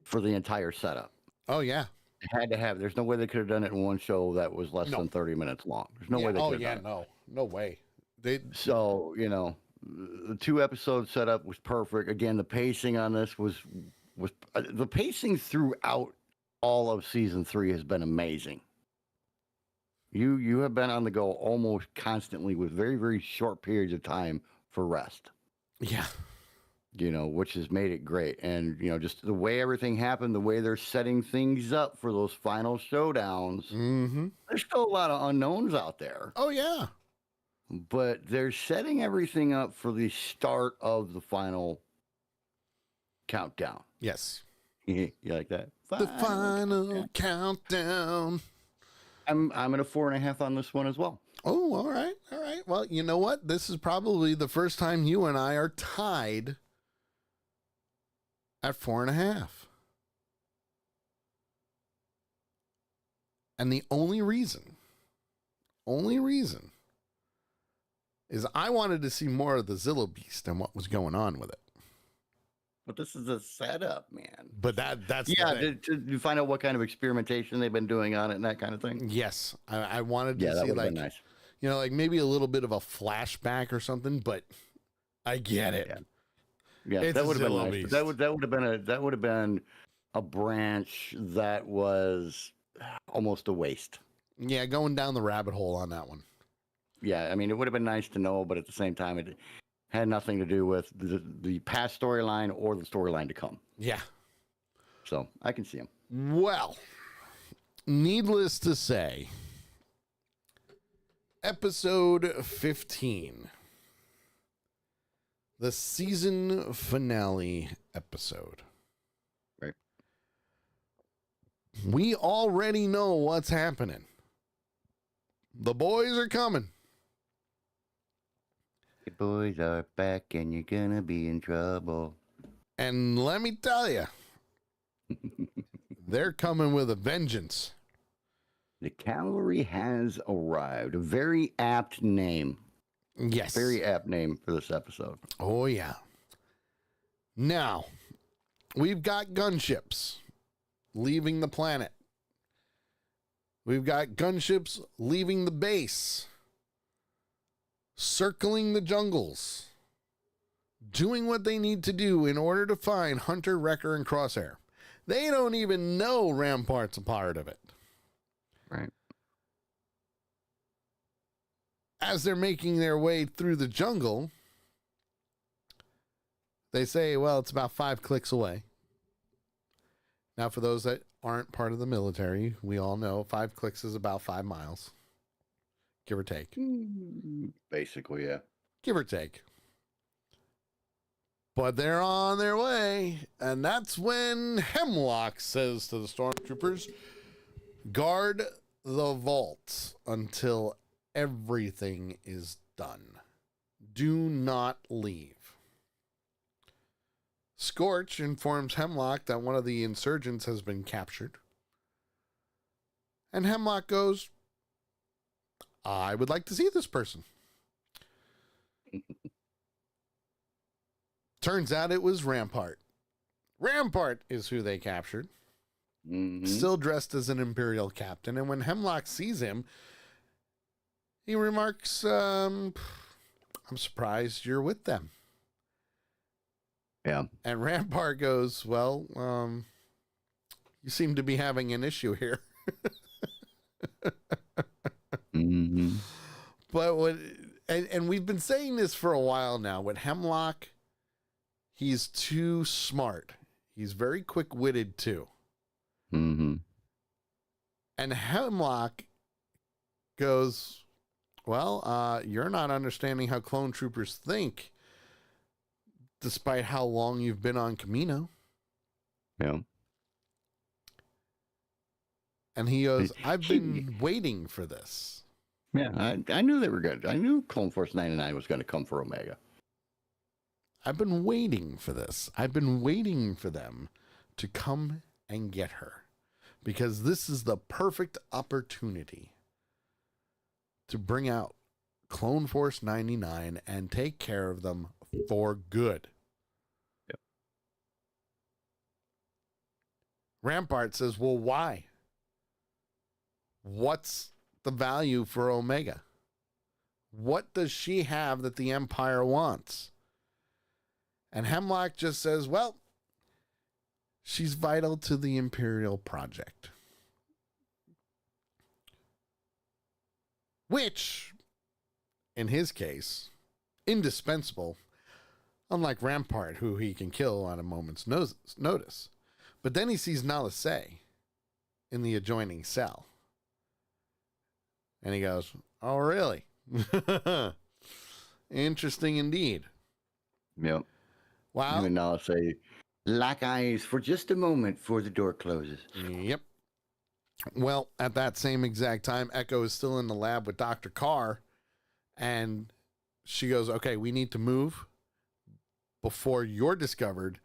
for the entire setup. Oh, yeah. It had to have. There's no way they could have done it in one show that was less than 30 minutes long. There's no way they could have done it. No way. So, you know, the 2 episode setup was perfect. Again, the pacing on this was the pacing throughout all of season 3 has been amazing. You have been on the go almost constantly with very, very short periods of time for rest. Yeah. You know, which has made it great. And, you know, just the way everything happened, the way they're setting things up for those final showdowns. Mm-hmm. There's still a lot of unknowns out there. Oh, yeah. But they're setting everything up for the start of the final countdown. Yes. You like that? The final countdown. I'm at a 4.5 on this one as well. Oh, all right. All right. Well, you know what? This is probably the first time you and I are tied at 4.5. And the only reason is I wanted to see more of the Zillow Beast and what was going on with it. But this is a setup, man. But that's yeah. To find out what kind of experimentation they've been doing on it and that kind of thing. Yes, I wanted to that see, would like, be nice. You know, like maybe a little bit of a flashback or something. But I get it. Yeah. Yeah, It's that a would have been Zillow nice. beast. But that would have been a branch that was almost a waste. Yeah, going down the rabbit hole on that one. Yeah, I mean, it would have been nice to know, but at the same time, it had nothing to do with the past storyline or the storyline to come. Yeah. So I can see him. Well, needless to say, episode 15, the season finale episode. Right. We already know what's happening. The boys are coming. The boys are back and you're gonna be in trouble. And let me tell you, they're coming with a vengeance. The cavalry has arrived. A very apt name. Yes. Very apt name for this episode. Oh, yeah. Now, we've got gunships leaving the planet. We've got gunships leaving the base, circling the jungles, doing what they need to do in order to find Hunter, Wrecker, and Crosshair. They don't even know Rampart's a part of it. Right. As they're making their way through the jungle, they say, well, it's about 5 clicks away. Now, for those that aren't part of the military, we all know 5 clicks is about 5 miles, give or take. Basically, yeah. Give or take. But they're on their way, and that's when Hemlock says to the stormtroopers, guard the vault until everything is done. Do not leave. Scorch informs Hemlock that one of the insurgents has been captured. And Hemlock goes, I would like to see this person. Turns out it was Rampart. Rampart is who they captured. Mm-hmm. Still dressed as an Imperial captain. And when Hemlock sees him, he remarks, I'm surprised you're with them. Yeah. And Rampart goes, well, you seem to be having an issue here. Mm-hmm. But and we've been saying this for a while now. With Hemlock, he's too smart. He's very quick-witted too. Mm-hmm. And Hemlock goes, well, you're not understanding how clone troopers think, despite how long you've been on Camino. Yeah. And he goes, I've been waiting for this. Yeah, I knew they were good. I knew Clone Force 99 was going to come for Omega. I've been waiting for this. I've been waiting for them to come and get her, because this is the perfect opportunity to bring out Clone Force 99 and take care of them for good. Yep. Rampart says, well, why? What's the value for Omega? What does she have that the Empire wants? And Hemlock just says, well, she's vital to the Imperial project. Which, in his case, indispensable, unlike Rampart, who he can kill on a moment's notice. But then he sees Nala Se in the adjoining cell. And he goes, oh, really? Interesting indeed. Yep. Wow. And I'll say, lock eyes for just a moment before the door closes. Yep. Well, at that same exact time, Echo is still in the lab with Dr. Carr. And she goes, okay, we need to move before you're discovered.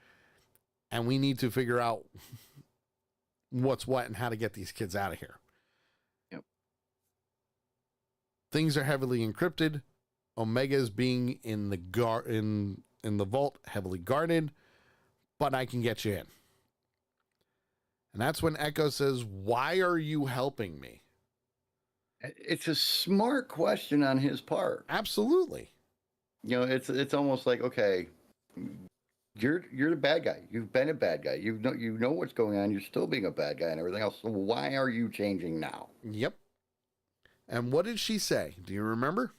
And we need to figure out what's what and how to get these kids out of here. Yep. Things are heavily encrypted. Omega is being in the vault, heavily guarded, but I can get you in. And that's when Echo says, why are you helping me? It's a smart question on his part. Absolutely. You know, it's almost like, okay, You're the bad guy. You've been a bad guy. You know what's going on. You're still being a bad guy and everything else. So why are you changing now? Yep. And what did she say? Do you remember?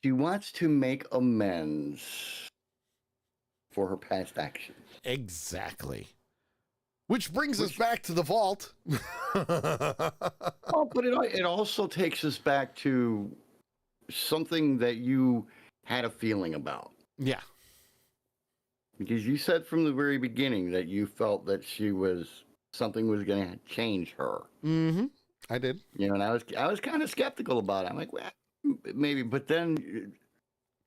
She wants to make amends for her past actions. Exactly. Which brings us back to the vault. Oh, but it also takes us back to something that you had a feeling about. Yeah. Because you said from the very beginning that you felt that something was going to change her. Mm-hmm. I did. You know, and I was kind of skeptical about it. I'm like, well, maybe. But then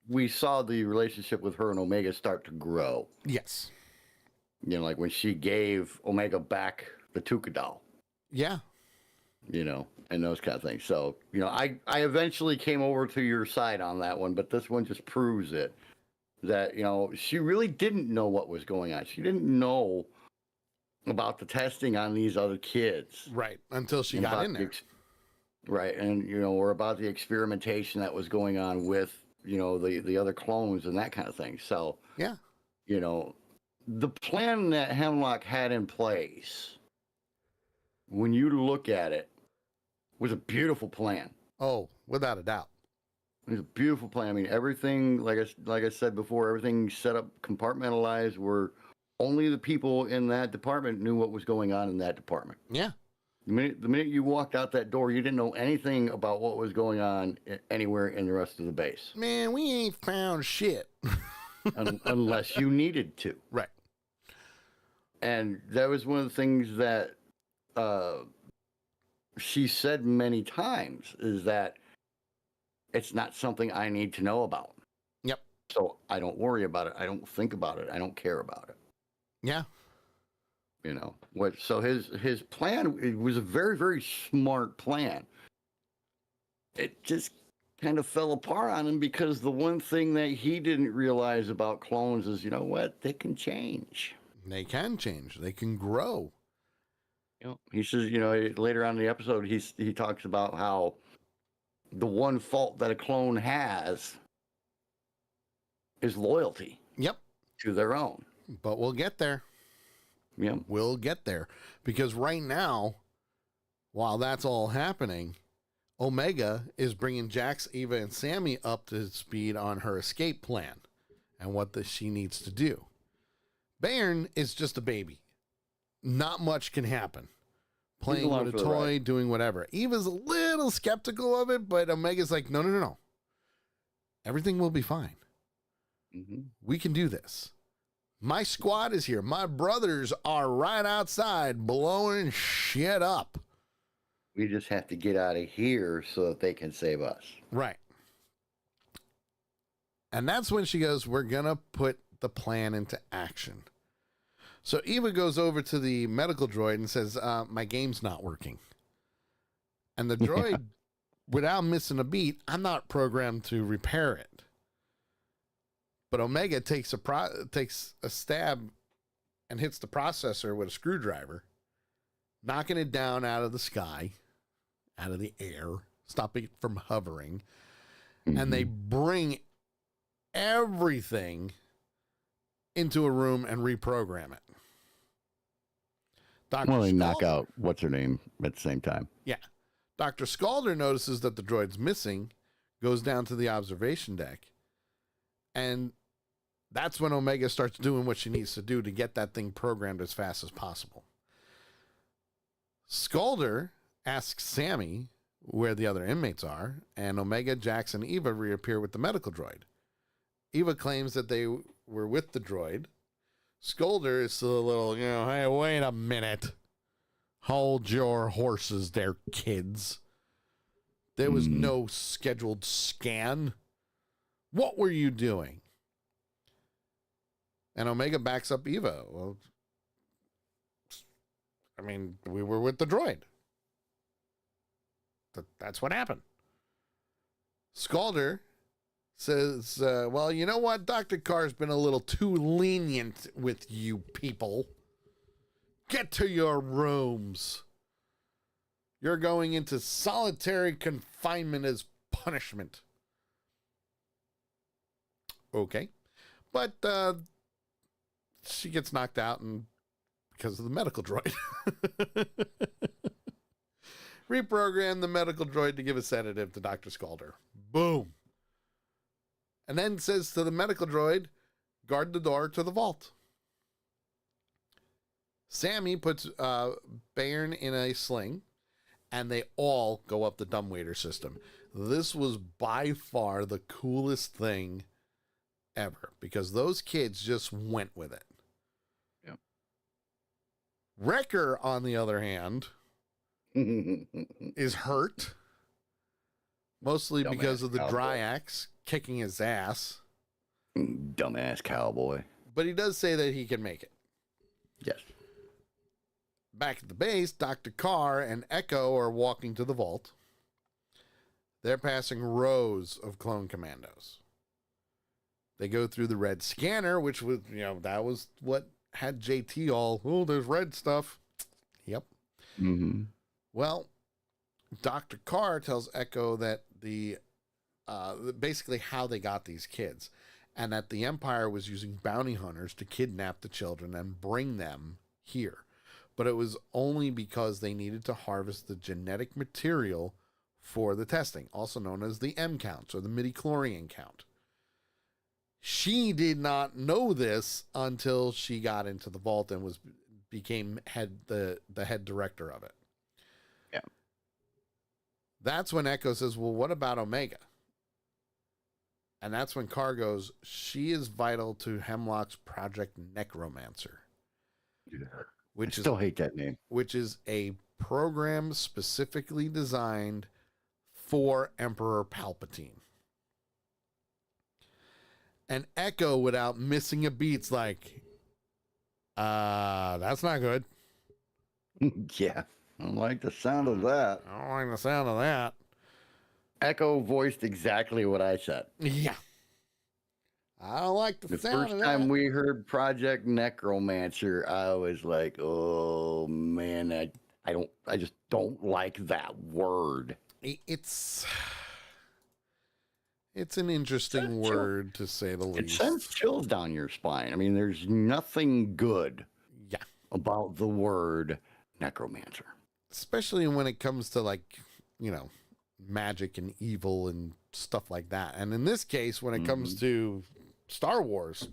we saw the relationship with her and Omega start to grow. Yes. You know, like when she gave Omega back the Tuca doll. Yeah. You know, and those kind of things. So, you know, I eventually came over to your side on that one, but this one just proves it. That, you know, she really didn't know what was going on. She didn't know about the testing on these other kids. Right. Until she got in there. Right. And, you know, or about the experimentation that was going on with, you know, the other clones and that kind of thing. So, yeah. You know, the plan that Hemlock had in place, when you look at it, was a beautiful plan. Oh, without a doubt. It was a beautiful plan. I mean, everything, like I said before, everything set up, compartmentalized, where only the people in that department knew what was going on in that department. Yeah. The minute you walked out that door, you didn't know anything about what was going on anywhere in the rest of the base. Man, we ain't found shit. Unless you needed to. Right. And that was one of the things that she said many times, is that it's not something I need to know about. Yep. So I don't worry about it. I don't think about it. I don't care about it. Yeah. You know what? So his plan, it was a very, very smart plan. It just kind of fell apart on him because the one thing that he didn't realize about clones is, you know what? They can change. They can change. They can grow. You know, he says, you know, later on in the episode, he talks about how the one fault that a clone has is loyalty. Yep. To their own. But we'll get there. Yeah. We'll get there. Because right now, while that's all happening, Omega is bringing Jax, Eva, and Sammy up to speed on her escape plan and what she needs to do. Bairn is just a baby. Not much can happen. Playing with a toy, doing whatever. Eva's a little skeptical of it, but Omega's like, no. Everything will be fine. Mm-hmm. We can do this. My squad is here. My brothers are right outside blowing shit up. We just have to get out of here so that they can save us. Right. And that's when she goes, we're going to put the plan into action. So Eva goes over to the medical droid and says, my game's not working. And the droid, without missing a beat, I'm not programmed to repair it. But Omega takes a stab and hits the processor with a screwdriver, knocking it down out of the sky, out of the air, stopping it from hovering. Mm-hmm. And they bring everything into a room and reprogram it. They knock out what's her name at the same time. Yeah. Dr. Scalder notices that the droid's missing, goes down to the observation deck, and that's when Omega starts doing what she needs to do to get that thing programmed as fast as possible. Scalder asks Sammy where the other inmates are, and Omega, Jax, and Eva reappear with the medical droid. Eva claims that they were with the droid. Scalder is still a little, hey, wait a minute. Hold your horses there, kids. There was no scheduled scan. What were you doing? And Omega backs up Eva. Well, I mean, we were with the droid. That's what happened. Scalder says, well, you know what? Dr. Carr's been a little too lenient with you people. Get to your rooms. You're going into solitary confinement as punishment. Okay. But she gets knocked out and because of the medical droid. Reprogram the medical droid to give a sedative to Dr. Scalder. Boom. And then says to the medical droid, guard the door to the vault. Sammy puts Bairn in a sling, and they all go up the dumbwaiter system. This was by far the coolest thing ever, because those kids just went with it. Yep. Wrecker, on the other hand, is hurt, mostly because of the dry axe kicking his ass. Dumbass cowboy. But he does say that he can make it. Yes. Back at the base, Dr. Carr and Echo are walking to the vault. They're passing rows of clone commandos. They go through the red scanner, which was, that was what had JT all, oh, there's red stuff. Yep. Mm-hmm. Well, Dr. Carr tells Echo that basically how they got these kids, and that the Empire was using bounty hunters to kidnap the children and bring them here. But it was only because they needed to harvest the genetic material for the testing, also known as the M counts or the midichlorian count. She did not know this until she got into the vault and became the head director of it. Yeah. That's when Echo says, well, what about Omega? And that's when Carr goes, she is vital to Hemlock's Project Necromancer. Yeah. I still hate that name. Which is a program specifically designed for Emperor Palpatine. And Echo, without missing a beat's like, that's not good. Yeah. I don't like the sound of that. I don't like the sound of that. Echo voiced exactly what I said. Yeah. I don't like the sound first of that. time we heard Project Necromancer, I was like, oh man, I just don't like that word. It's an interesting word to say the least. It sends chills down your spine. I mean, there's nothing good about the word necromancer. Especially when it comes to magic and evil and stuff like that. And in this case, when it comes to Star Wars,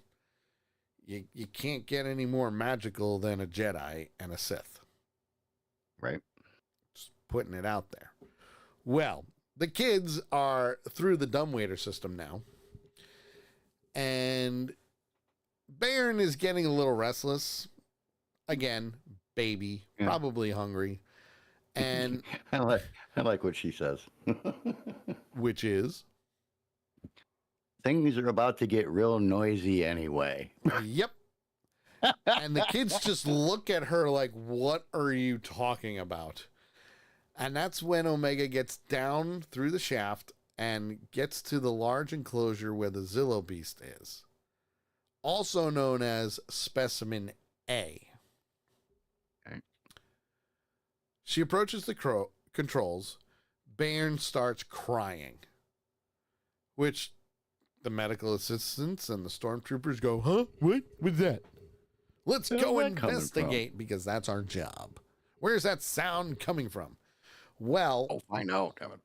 you can't get any more magical than a Jedi and a Sith. Right. Just putting it out there. Well, the kids are through the dumbwaiter system now. And Bairn is getting a little restless. Again, baby, probably hungry. And I like what she says. Which is? Things are about to get real noisy anyway. Yep. And the kids just look at her like, what are you talking about? And that's when Omega gets down through the shaft and gets to the large enclosure where the Zillo Beast is, also known as Specimen A. Okay. She approaches the controls. Bairn starts crying, which the medical assistants and the stormtroopers go, huh? What was that? Let's go investigate, because that's our job. Where's that sound coming from? Well, oh, I know, Kevin.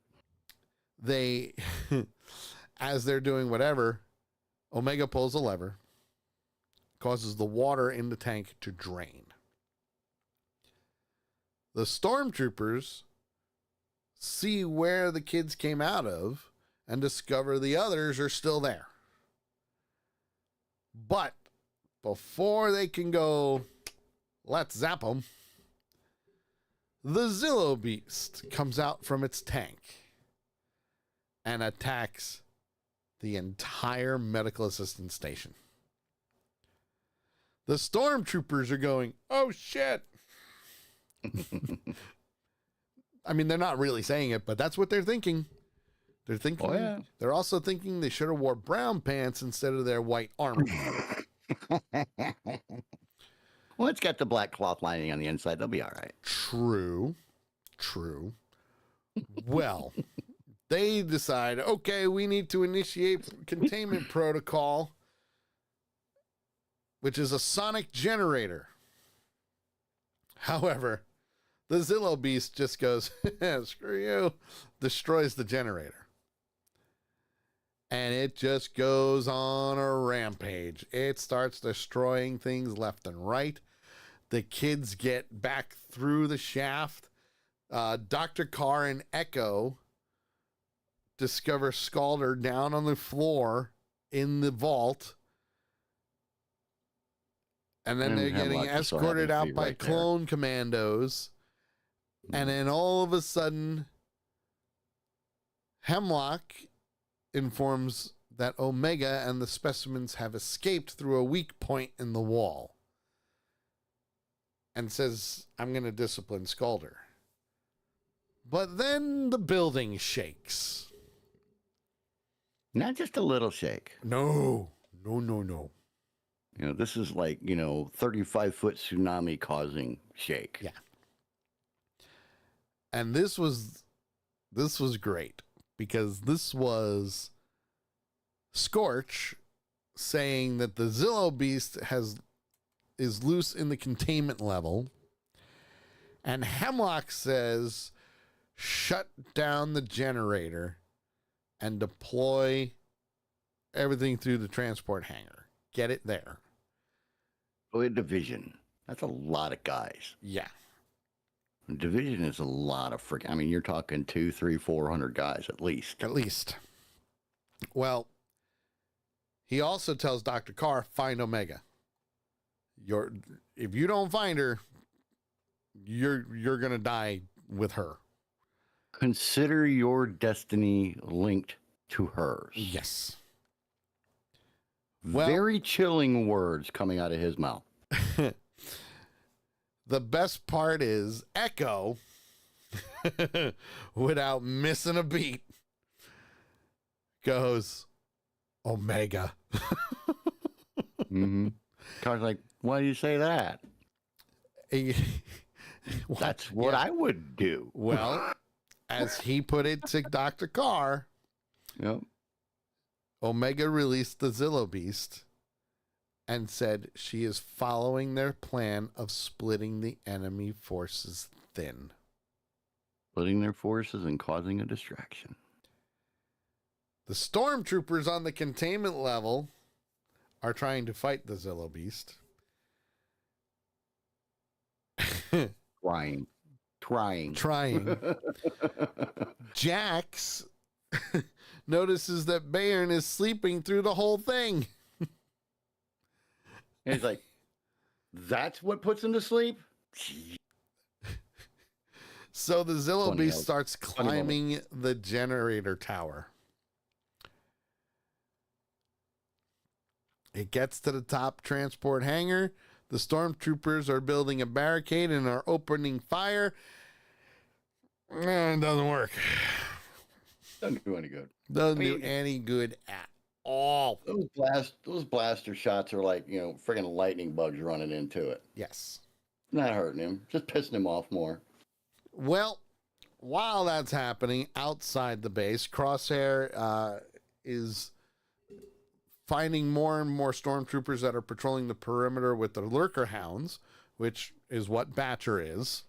They, as they're doing whatever, Omega pulls a lever, causes the water in the tank to drain. The stormtroopers see where the kids came out of and discover the others are still there. But before they can go, let's zap them, the Zillo Beast comes out from its tank and attacks the entire medical assistance station. The stormtroopers are going, oh shit. I mean, they're not really saying it, but that's what they're thinking. They're thinking, They're also thinking they should have wore brown pants instead of their white armor. Well, it's got the black cloth lining on the inside. They'll be all right. True. Well, they decide, okay, we need to initiate containment protocol. which is a sonic generator. However, the Zillo Beast just goes, screw you, destroys the generator. And it just goes on a rampage. It starts destroying things left and right. The kids get back through the shaft. Dr. Carr and Echo discover Scalder down on the floor in the vault. And then they're getting escorted out by clone commandos. And then all of a sudden, Hemlock informs that Omega and the specimens have escaped through a weak point in the wall. And says, I'm going to discipline Scalder. But then the building shakes. Not just a little shake. No. You know, this is like, 35-foot tsunami causing shake. Yeah. And this was great because this was Scorch saying that the Zillo Beast is loose in the containment level. And Hemlock says, shut down the generator and deploy everything through the transport hangar. Get it there. Oh, a division. That's a lot of guys. Yeah. Division is a lot of freaking. I mean, you're talking 200, 300, 400 guys at least. At least. Well, he also tells Dr. Carr, find Omega. If you don't find her, you're gonna die with her. Consider your destiny linked to hers. Yes. Very chilling words coming out of his mouth. The best part is Echo, without missing a beat, goes, Omega. Mm-hmm. Car's like, why do you say that? That's what I would do. Well, as he put it to Dr. Carr, Yep. Omega released the Zillo Beast and said she is following their plan of splitting the enemy forces thin. Splitting their forces and causing a distraction. The stormtroopers on the containment level are trying to fight the Zillo Beast. Trying. Jax notices that Bayern is sleeping through the whole thing. And he's like, that's what puts him to sleep? So the Zillo Funny Beast how- starts climbing the generator tower. It gets to the top transport hangar. The stormtroopers are building a barricade and are opening fire. It doesn't work. Doesn't do any good. Doesn't do any good at all. Those blaster shots are like, friggin' lightning bugs running into it. Yes. Not hurting him, just pissing him off more. Well, while that's happening outside the base, Crosshair is finding more and more stormtroopers that are patrolling the perimeter with the lurker hounds, which is what Batcher is.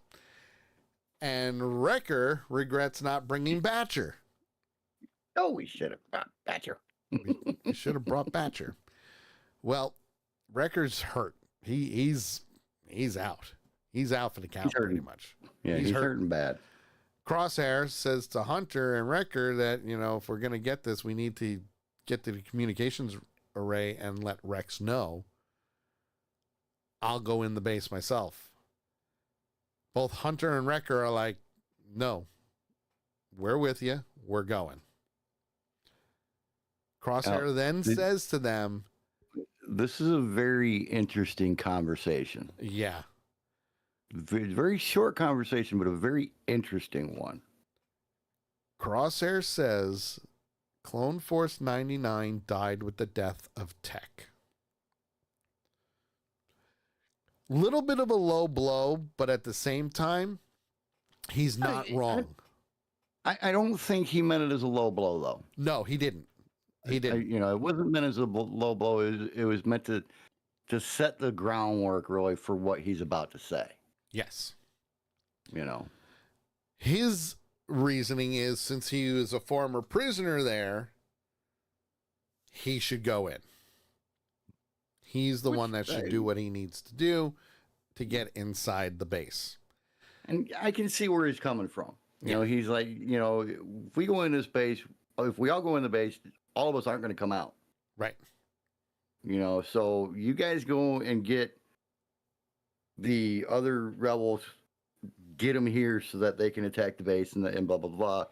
And Wrecker regrets not bringing Batcher. Oh, we should have brought Batcher. We should have brought Batcher. Well, Wrecker's hurt. He's out. He's out for the count pretty much. Yeah, he's hurting bad. Crosshair says to Hunter and Wrecker that, if we're going to get this, we need to get to the communications array and let Rex know. I'll go in the base myself. Both Hunter and Wrecker are like, no, we're with you. We're going. Crosshair then says to them, this is a very interesting conversation. yeah. Very short conversation, but a very interesting one. Crosshair says Clone Force 99 died with the death of Tech. Little bit of a low blow, but at the same time, he's not wrong. I don't think he meant it as a low blow, though. No, he didn't. He didn't. It wasn't meant as a low blow. It was meant to to set the groundwork really for what he's about to say. Yes. You know, His reasoning is since he was a former prisoner there, he should go in. He's the one that should do what he needs to do to get inside the base. and I can see where he's coming from. You know, he's like, you know, if we go in this base, if we all go in the base, all of us aren't going to come out. Right. You know, so you guys go and get the other rebels, get them here so that they can attack the base and blah, blah, blah.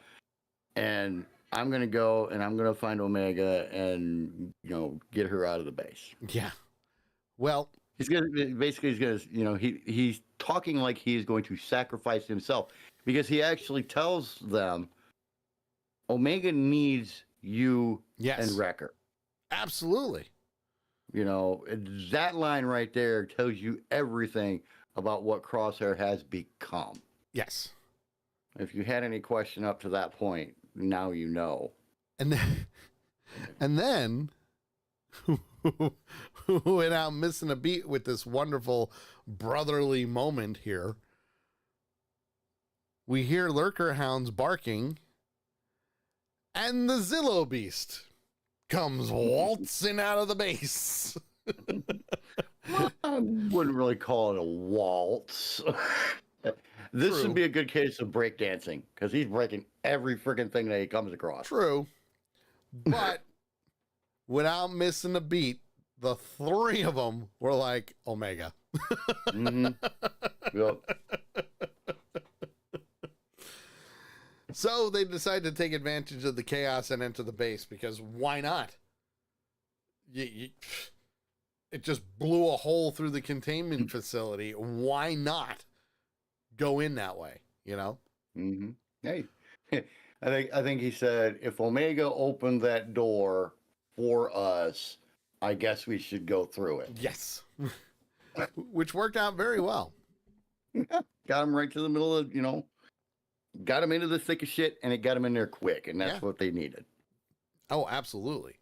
And I'm going to go and I'm going to find Omega and, you know, get her out of the base. Yeah. Well, He's going to, basically, he's going to, you know, he's talking like he's going to sacrifice himself because he actually tells them Omega needs you and Wrecker. Absolutely. You know, that line right there tells you everything about what Crosshair has become. Yes. If you had any question up to that point, now you know. And then without missing a beat with this wonderful brotherly moment here, we hear lurker hounds barking, and the Zillow Beast comes waltzing out of the base. I wouldn't really call it a waltz. This would be a good case of breakdancing because he's breaking every freaking thing that he comes across. True. But without missing a beat, the three of them were like, Omega. Mm-hmm. Yep. So they decided to take advantage of the chaos and enter the base because why not? It just blew a hole through the containment facility. Why not go in that way? You know? Mm-hmm. Hey, I think he said if Omega opened that door for us, I guess we should go through it. Yes. Which worked out very well. Got him right to the middle of, you know, got him into the thick of shit, and it got him in there quick, and that's what they needed. Oh, absolutely.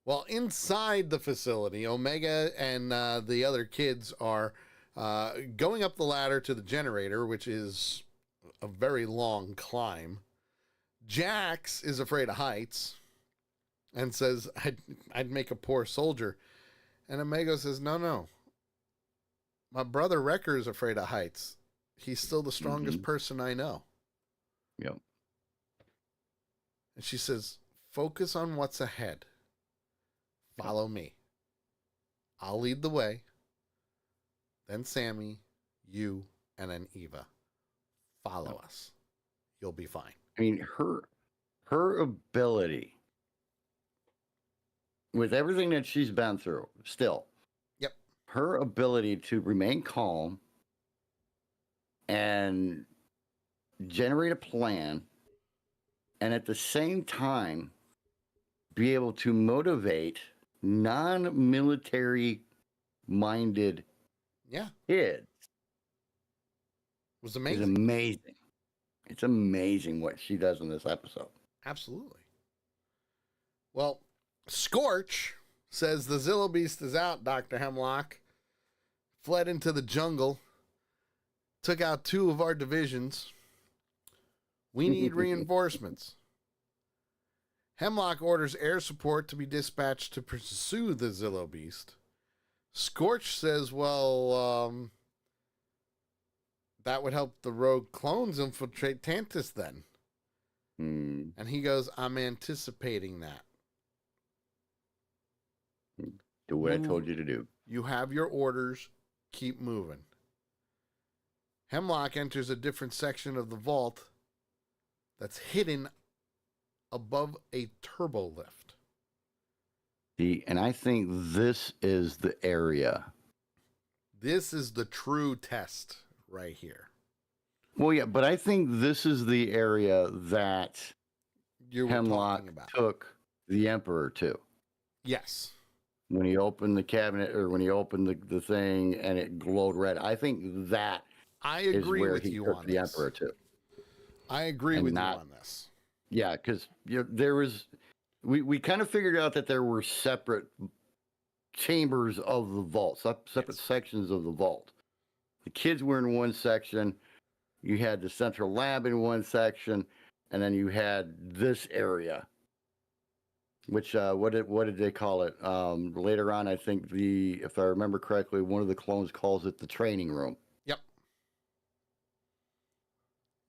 Well, inside the facility, Omega and the other kids are going up the ladder to the generator, which is a very long climb. Jax is afraid of heights and says, I'd make a poor soldier. And Omega says, no. My brother Wrecker is afraid of heights. He's still the strongest person I know. Yep. And she says, focus on what's ahead. Follow me. I'll lead the way. Then Sammy, you, and then Eva. Follow us. You'll be fine. I mean, her ability with everything that she's been through, still. Yep. Her ability to remain calm and generate a plan and at the same time be able to motivate non-military minded kids Was amazing. is amazing. It's amazing what she does in this episode. Absolutely. Well, Scorch says the Zillow Beast is out, Dr. Hemlock. Fled into the jungle. Took out 2 of our divisions. We need reinforcements. Hemlock orders air support to be dispatched to pursue the Zillow Beast. Scorch says, well, that would help the rogue clones infiltrate Tantus then. And he goes, I'm anticipating that. Do what I told you to do. You have your orders. Keep moving. Hemlock enters a different section of the vault that's hidden above a turbo lift. And I think this is the area. This is the true test right here. Well, yeah, but I think this is the area that Hemlock took the Emperor to. Yes. When he opened the cabinet, or when he opened the thing and it glowed red. I think that I agree is where with he you took on the this. Emperor to. I agree with you on this. Yeah, because there was, we kind of figured out that there were separate chambers of the vault, separate sections of the vault. The kids were in one section. You had the central lab in one section, and then you had this area. Which what did they call it? Later on, I think if I remember correctly, one of the clones calls it the training room.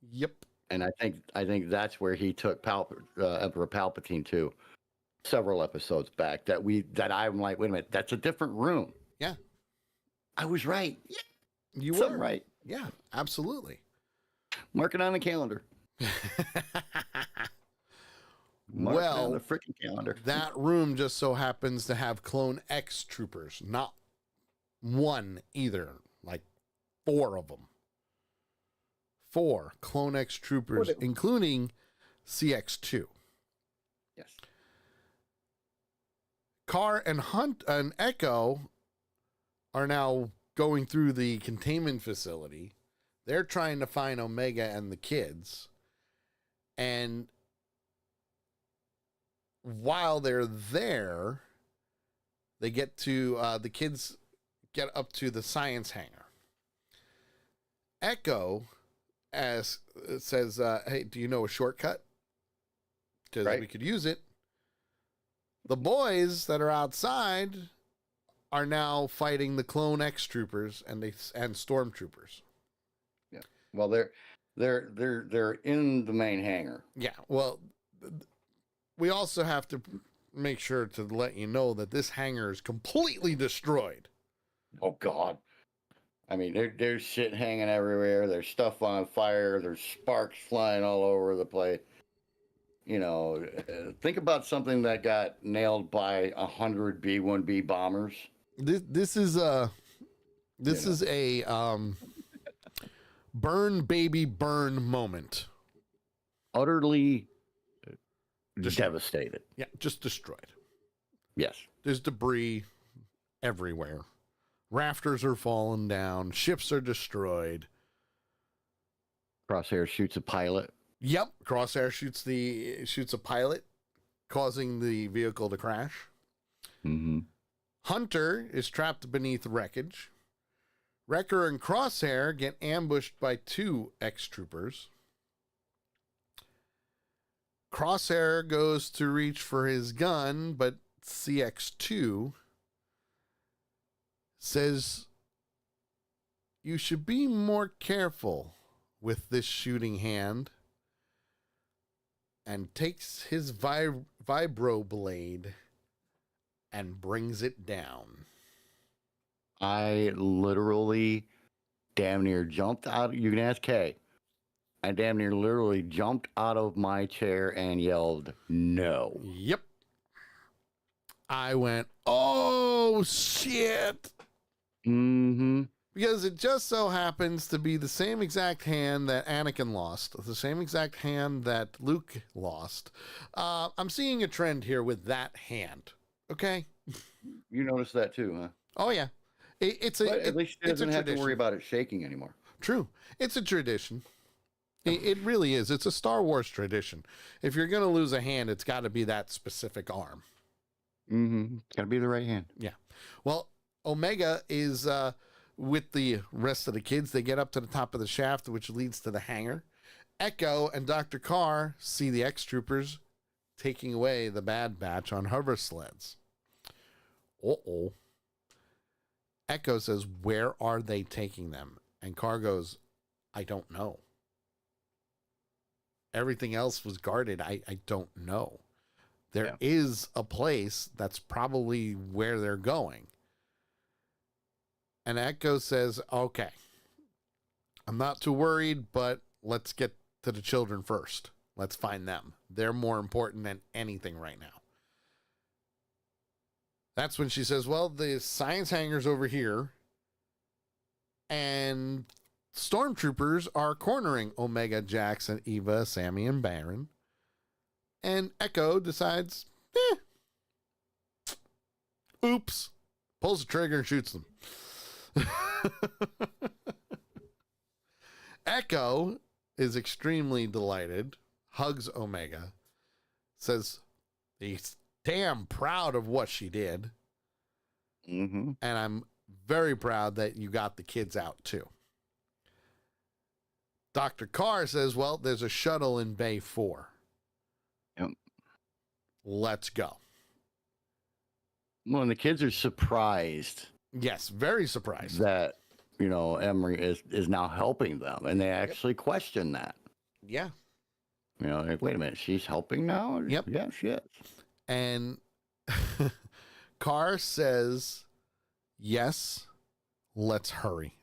Yep. And I think that's where he took Emperor Palpatine to several episodes back. That I'm like, wait a minute, that's a different room. Yeah. I was right. Yeah, You something were right. Yeah, absolutely. Mark it on the calendar. Mark it on the freaking calendar. That room just so happens to have Clone X troopers, not one either, like 4 of them. 4 Clone X troopers, including CX2. Yes. Car and Echo are now going through the containment facility. They're trying to find Omega and the kids. And while they're there, they get to, the kids get up to the science hangar. Echo says, hey, do you know a shortcut? Because we could use it. The boys that are outside are now fighting the Clone X troopers and stormtroopers. Yeah. Well, they're in the main hangar. Yeah. Well, we also have to make sure to let you know that this hangar is completely destroyed. Oh God. I mean, there's shit hanging everywhere. There's stuff on fire. There's sparks flying all over the place. You know, think about something that got nailed by 100 B-1B bombers. This is a burn baby burn moment. Utterly devastated. Yeah, just destroyed. Yes. There's debris everywhere. Rafters are falling down. Ships are destroyed. Crosshair shoots a pilot. Yep. Crosshair shoots a pilot, causing the vehicle to crash. Mm-hmm. Hunter is trapped beneath wreckage. Wrecker and Crosshair get ambushed by 2 X-troopers. Crosshair goes to reach for his gun, but CX2 says, you should be more careful with this shooting hand, and takes his vibro blade and brings it down. I literally damn near jumped out. You can ask Kay. I damn near literally jumped out of my chair and yelled, no. Yep. I went, oh, shit. Mm-hmm. Because it just so happens to be the same exact hand that Anakin lost, the same exact hand that Luke lost. I'm seeing a trend here with that hand. Okay? You noticed that too, huh? Oh, yeah. At least she doesn't have to worry about it shaking anymore. True. It's a tradition. It really is. It's a Star Wars tradition. If you're going to lose a hand, it's got to be that specific arm. Mm-hmm. It's got to be the right hand. Yeah. Well, Omega is with the rest of the kids. They get up to the top of the shaft, which leads to the hangar. Echo and Dr. Carr see the X-troopers taking away the Bad Batch on hover sleds. Uh-oh. Echo says, where are they taking them? And Carr goes, I don't know. Everything else was guarded. I don't know. There is a place that's probably where they're going. And Echo says, okay, I'm not too worried, but let's get to the children first. Let's find them. They're more important than anything right now. That's when she says, well, the science hangar's over here, and stormtroopers are cornering Omega, Jax, Eva, Sammy, and Baron. And Echo decides, oops, pulls the trigger and shoots them. Echo is extremely delighted, hugs Omega, says he's damn proud of what she did. Mm-hmm. And I'm very proud that you got the kids out too. Dr. Carr says, well, there's a shuttle in Bay 4. Yep. Let's go. Well, and the kids are surprised Yes, very surprised. that, Emery is now helping them. And they actually question that. Yeah. Like, wait a minute, she's helping now? Yep. Yeah, she is. And Carr says, yes, let's hurry.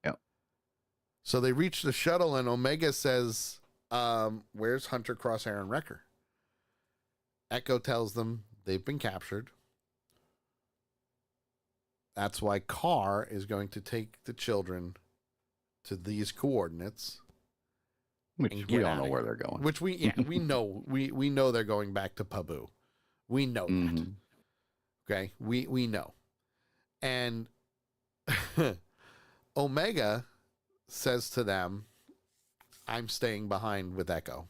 Yep. So they reach the shuttle, and Omega says, where's Hunter, Crosshair, and Wrecker? Echo tells them they've been captured. That's why Carr is going to take the children to these coordinates. Which we all know where they're going. Which we know. We know they're going back to Pabu. We know that. Okay? We know. And Omega says to them, I'm staying behind with Echo.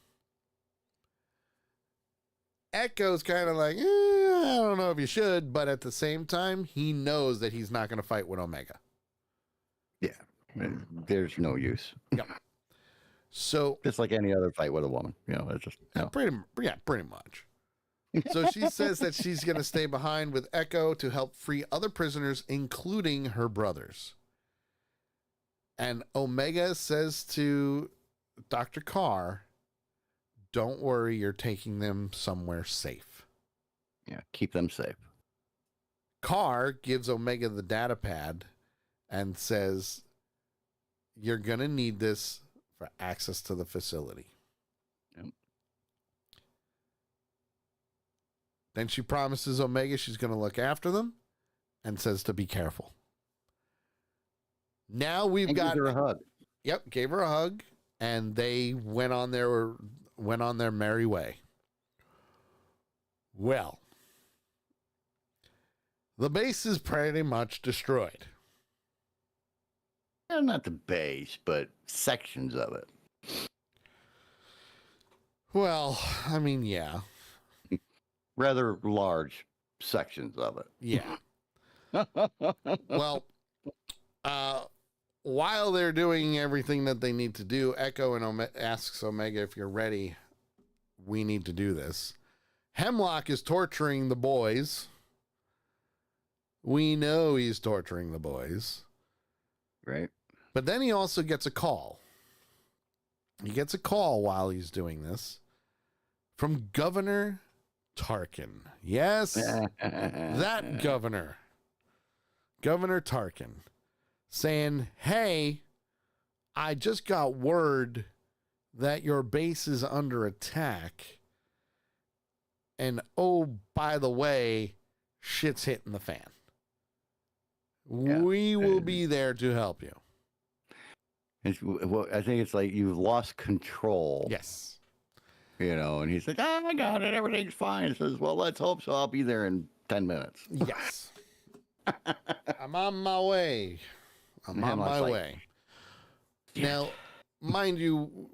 Echo's kind of like, I don't know if you should, but at the same time, he knows that he's not going to fight with Omega. Yeah. There's no use. Yep. So just like any other fight with a woman, it's just pretty much. So she says that she's going to stay behind with Echo to help free other prisoners, including her brothers. And Omega says to Dr. Carr, don't worry, you're taking them somewhere safe. Yeah, keep them safe. Carr gives Omega the data pad and says, you're going to need this for access to the facility. Yep. Then she promises Omega she's going to look after them and says to be careful. Now we've got her a hug. Yep, gave her a hug, and they went on their merry way. Well, the base is pretty much destroyed. Not the base, but sections of it. Well, I mean, yeah. Rather large sections of it. Yeah. Well, while they're doing everything that they need to do, Echo and asks Omega, if you're ready, we need to do this. Hemlock is torturing the boys. We know he's torturing the boys. Right. But then he also gets a call. He gets a call while he's doing this from Governor Tarkin. Yes, that governor. Governor Tarkin saying, hey, I just got word that your base is under attack. And oh, by the way, shit's hitting the fan. Yeah. We will be there to help you. Well, I think it's like you've lost control. Yes. And he's like, I got it. Everything's fine. He says, well, let's hope so. I'll be there in 10 minutes. Yes. I'm on my way. I'm on my way. Yeah. Now, mind you,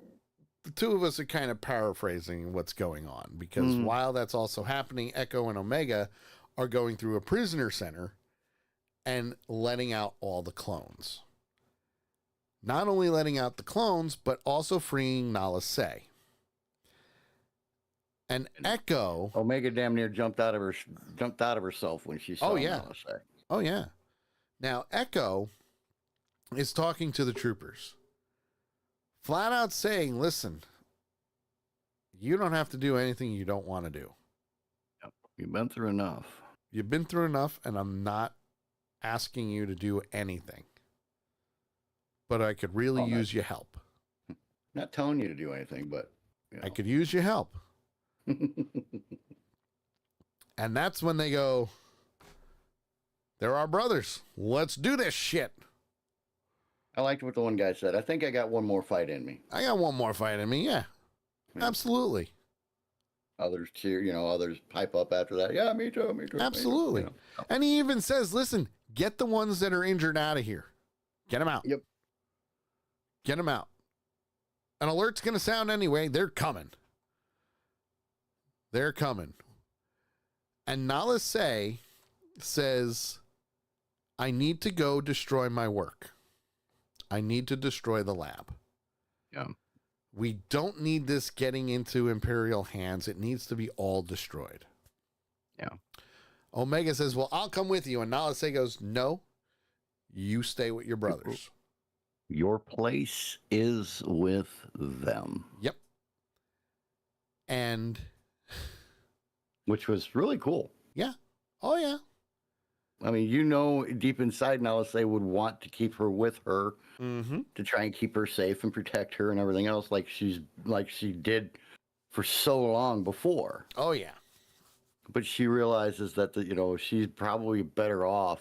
the two of us are kind of paraphrasing what's going on because while that's also happening, Echo and Omega are going through a prisoner center and letting out all the clones. Not only letting out the clones, but also freeing Nala Se. And Echo, Omega damn near jumped out of herself when she saw Nala Se. Oh yeah. Now Echo is talking to the troopers, flat out saying, "Listen, you don't have to do anything you don't want to do. Yep. You've been through enough. You've been through enough, and I'm not asking you to do anything. But I could really use your help. Not telling you to do anything, but I could use your help." And that's when they go, they're our brothers. Let's do this shit. I liked what the one guy said. I think I got one more fight in me. I got one more fight in me. Yeah. Absolutely. Others cheer, others pipe up after that. Yeah, me too, me too. Absolutely. Me too. And he even says, listen, get the ones that are injured out of here. Get them out. Yep. Get them out. An alert's going to sound anyway. They're coming. They're coming. And Nala Se says, I need to go destroy my work. I need to destroy the lab. Yeah. We don't need this getting into Imperial hands. It needs to be all destroyed. Yeah. Omega says, well, I'll come with you. And Nalase goes, no, you stay with your brothers. Your place is with them. Yep. And which was really cool. Yeah. Oh, yeah. I mean, deep inside Nalase would want to keep her with her to try and keep her safe and protect her and everything else like she did for so long before. Oh, yeah. But she realizes that, she's probably better off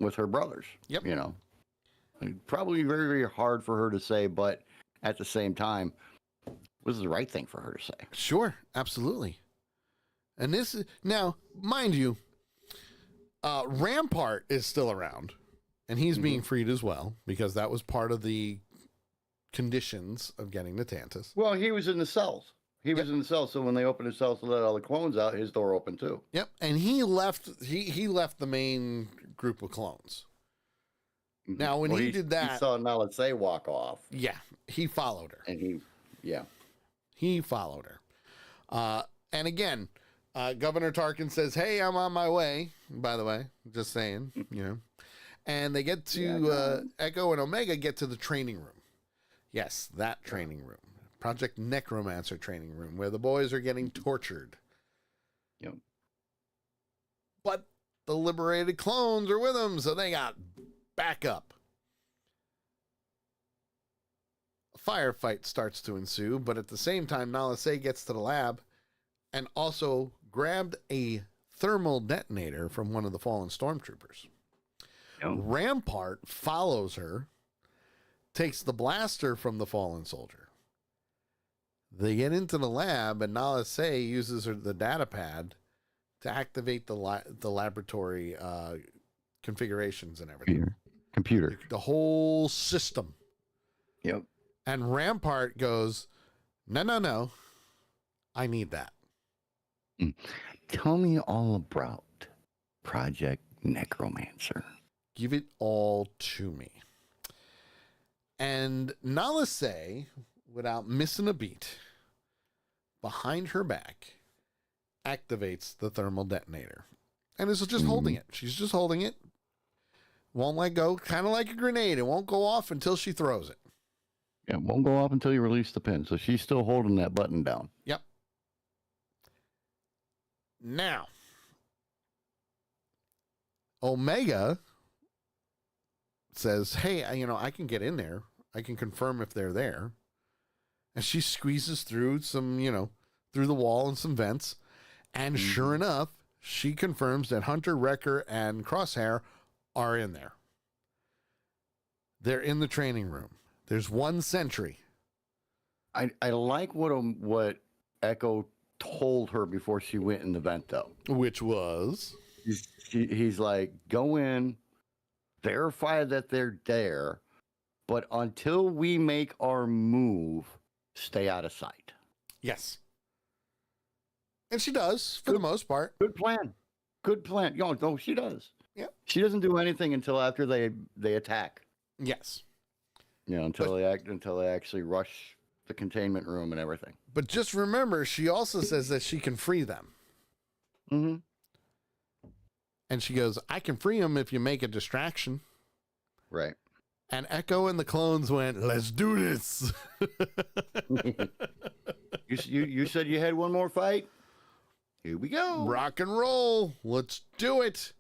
with her brothers. Yep. Probably very, very hard for her to say, but at the same time, this is the right thing for her to say. Sure. Absolutely. And this is, now, mind you, Rampart is still around, and he's being freed as well, because that was part of the conditions of getting the Tantus. Well, he was in the cells. He was in the cells, so when they opened the cells to let all the clones out, his door opened too. Yep, and he left the main group of clones. Now, when he did that... He saw Nalase walk off. Yeah, he followed her. And he followed her. And again... Governor Tarkin says, hey, I'm on my way, by the way, just saying, and they get to, Echo and Omega get to the training room. Yes, that training room. Project Necromancer training room, where the boys are getting tortured. Yep. But the liberated clones are with them, so they got backup. A firefight starts to ensue, but at the same time, Nalase gets to the lab and also grabbed a thermal detonator from one of the fallen stormtroopers. Yep. Rampart follows her, takes the blaster from the fallen soldier. They get into the lab, and Nalase uses the data pad to activate the laboratory configurations and everything. Computer. The whole system. Yep. And Rampart goes, no. I need that. Tell me all about Project Necromancer. Give it all to me. And Nalase, without missing a beat, behind her back, activates the thermal detonator. And is just holding it. She's just holding it. Won't let go. Kind of like a grenade. It won't go off until she throws it. Yeah, it won't go off until you release the pin. So she's still holding that button down. Yep. Now, Omega says, hey, I can get in there. I can confirm if they're there. And she squeezes through through the wall and some vents. And sure enough, she confirms that Hunter, Wrecker, and Crosshair are in there. They're in the training room. There's one sentry. I like what Echo told her before she went in the vent, though. Which was? He's like, go in, verify that they're there, but until we make our move, stay out of sight. Yes. And she does, for the most part. Good plan. No, she does. Yeah. She doesn't do anything until after they attack. Yes. Until they actually rush the containment room and everything. But just remember, she also says that she can free them. Mm-hmm. And she goes, I can free them if you make a distraction. Right. And Echo and the clones went, let's do this. You said you had one more fight? Here we go. Rock and roll. Let's do it.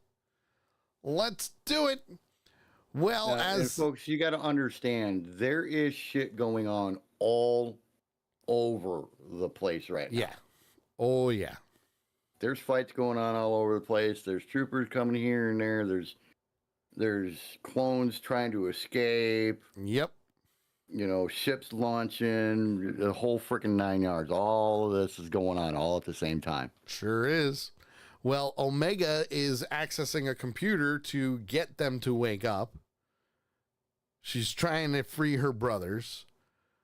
Well, and folks, you got to understand, there is shit going on all over the place right now. Yeah. Oh, yeah. There's fights going on all over the place. There's troopers coming here and there. There's clones trying to escape. Yep. Ships launching, the whole freaking 9 yards. All of this is going on all at the same time. Sure is. Well, Omega is accessing a computer to get them to wake up. She's trying to free her brothers.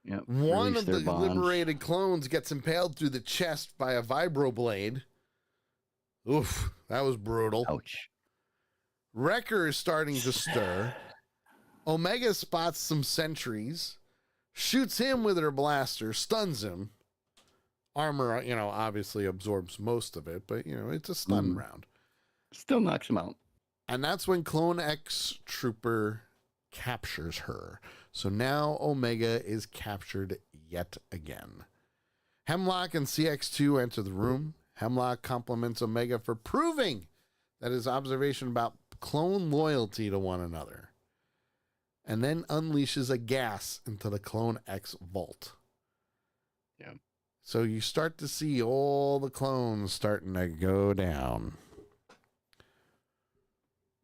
Yep. One Release of the their bonds. liberated clones gets impaled through the chest by a vibroblade. Oof, that was brutal. Ouch. Wrecker is starting to stir. Omega spots some sentries, shoots him with her blaster, stuns him. Armor, obviously absorbs most of it, but, it's a stun round. Still knocks him out. And that's when Clone X Trooper captures her. So now Omega is captured yet again. Hemlock and CX2 enter the room. Hemlock compliments Omega for proving that his observation about clone loyalty to one another, and then unleashes a gas into the Clone X vault. Yeah. So you start to see all the clones starting to go down.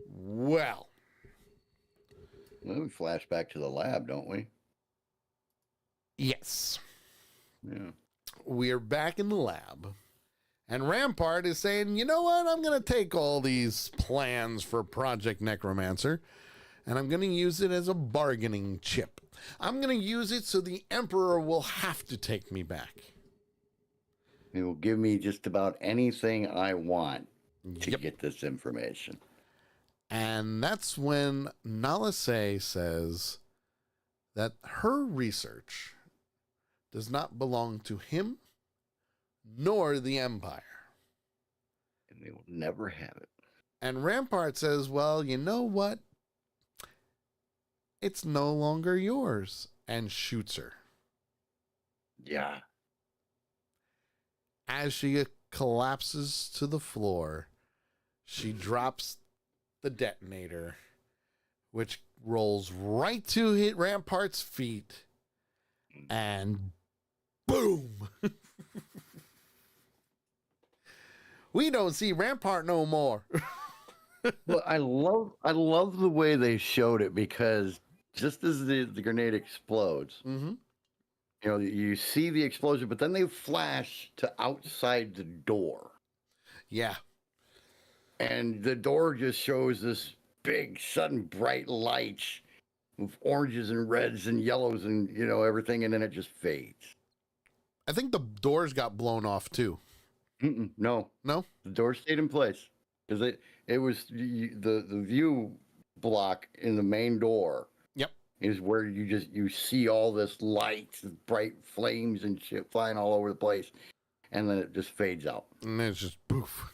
Well, we flash back to the lab, don't we? Yes. Yeah. We're back in the lab. And Rampart is saying, you know what? I'm going to take all these plans for Project Necromancer, and I'm going to use it as a bargaining chip. I'm going to use it so the Emperor will have to take me back. He will give me just about anything I want to Yep. get this information. And that's when Nalase says that her research does not belong to him nor the Empire. And they will never have it. And Rampart says, well, you know what? It's no longer yours, and shoots her. Yeah. As she collapses to the floor, she drops the detonator, which rolls right to hit Rampart's feet, and boom! We don't see Rampart no more. Well, I love the way they showed it, because just as the grenade explodes, you see the explosion, but then they flash to outside the door. Yeah. And the door just shows this big, sudden, bright light with oranges and reds and yellows and, everything, and then it just fades. I think the doors got blown off, too. No. No? The door stayed in place. Because it was the view block in the main door. Yep. Is where you see all this light, bright flames and shit flying all over the place. And then it just fades out. And then it's just poof.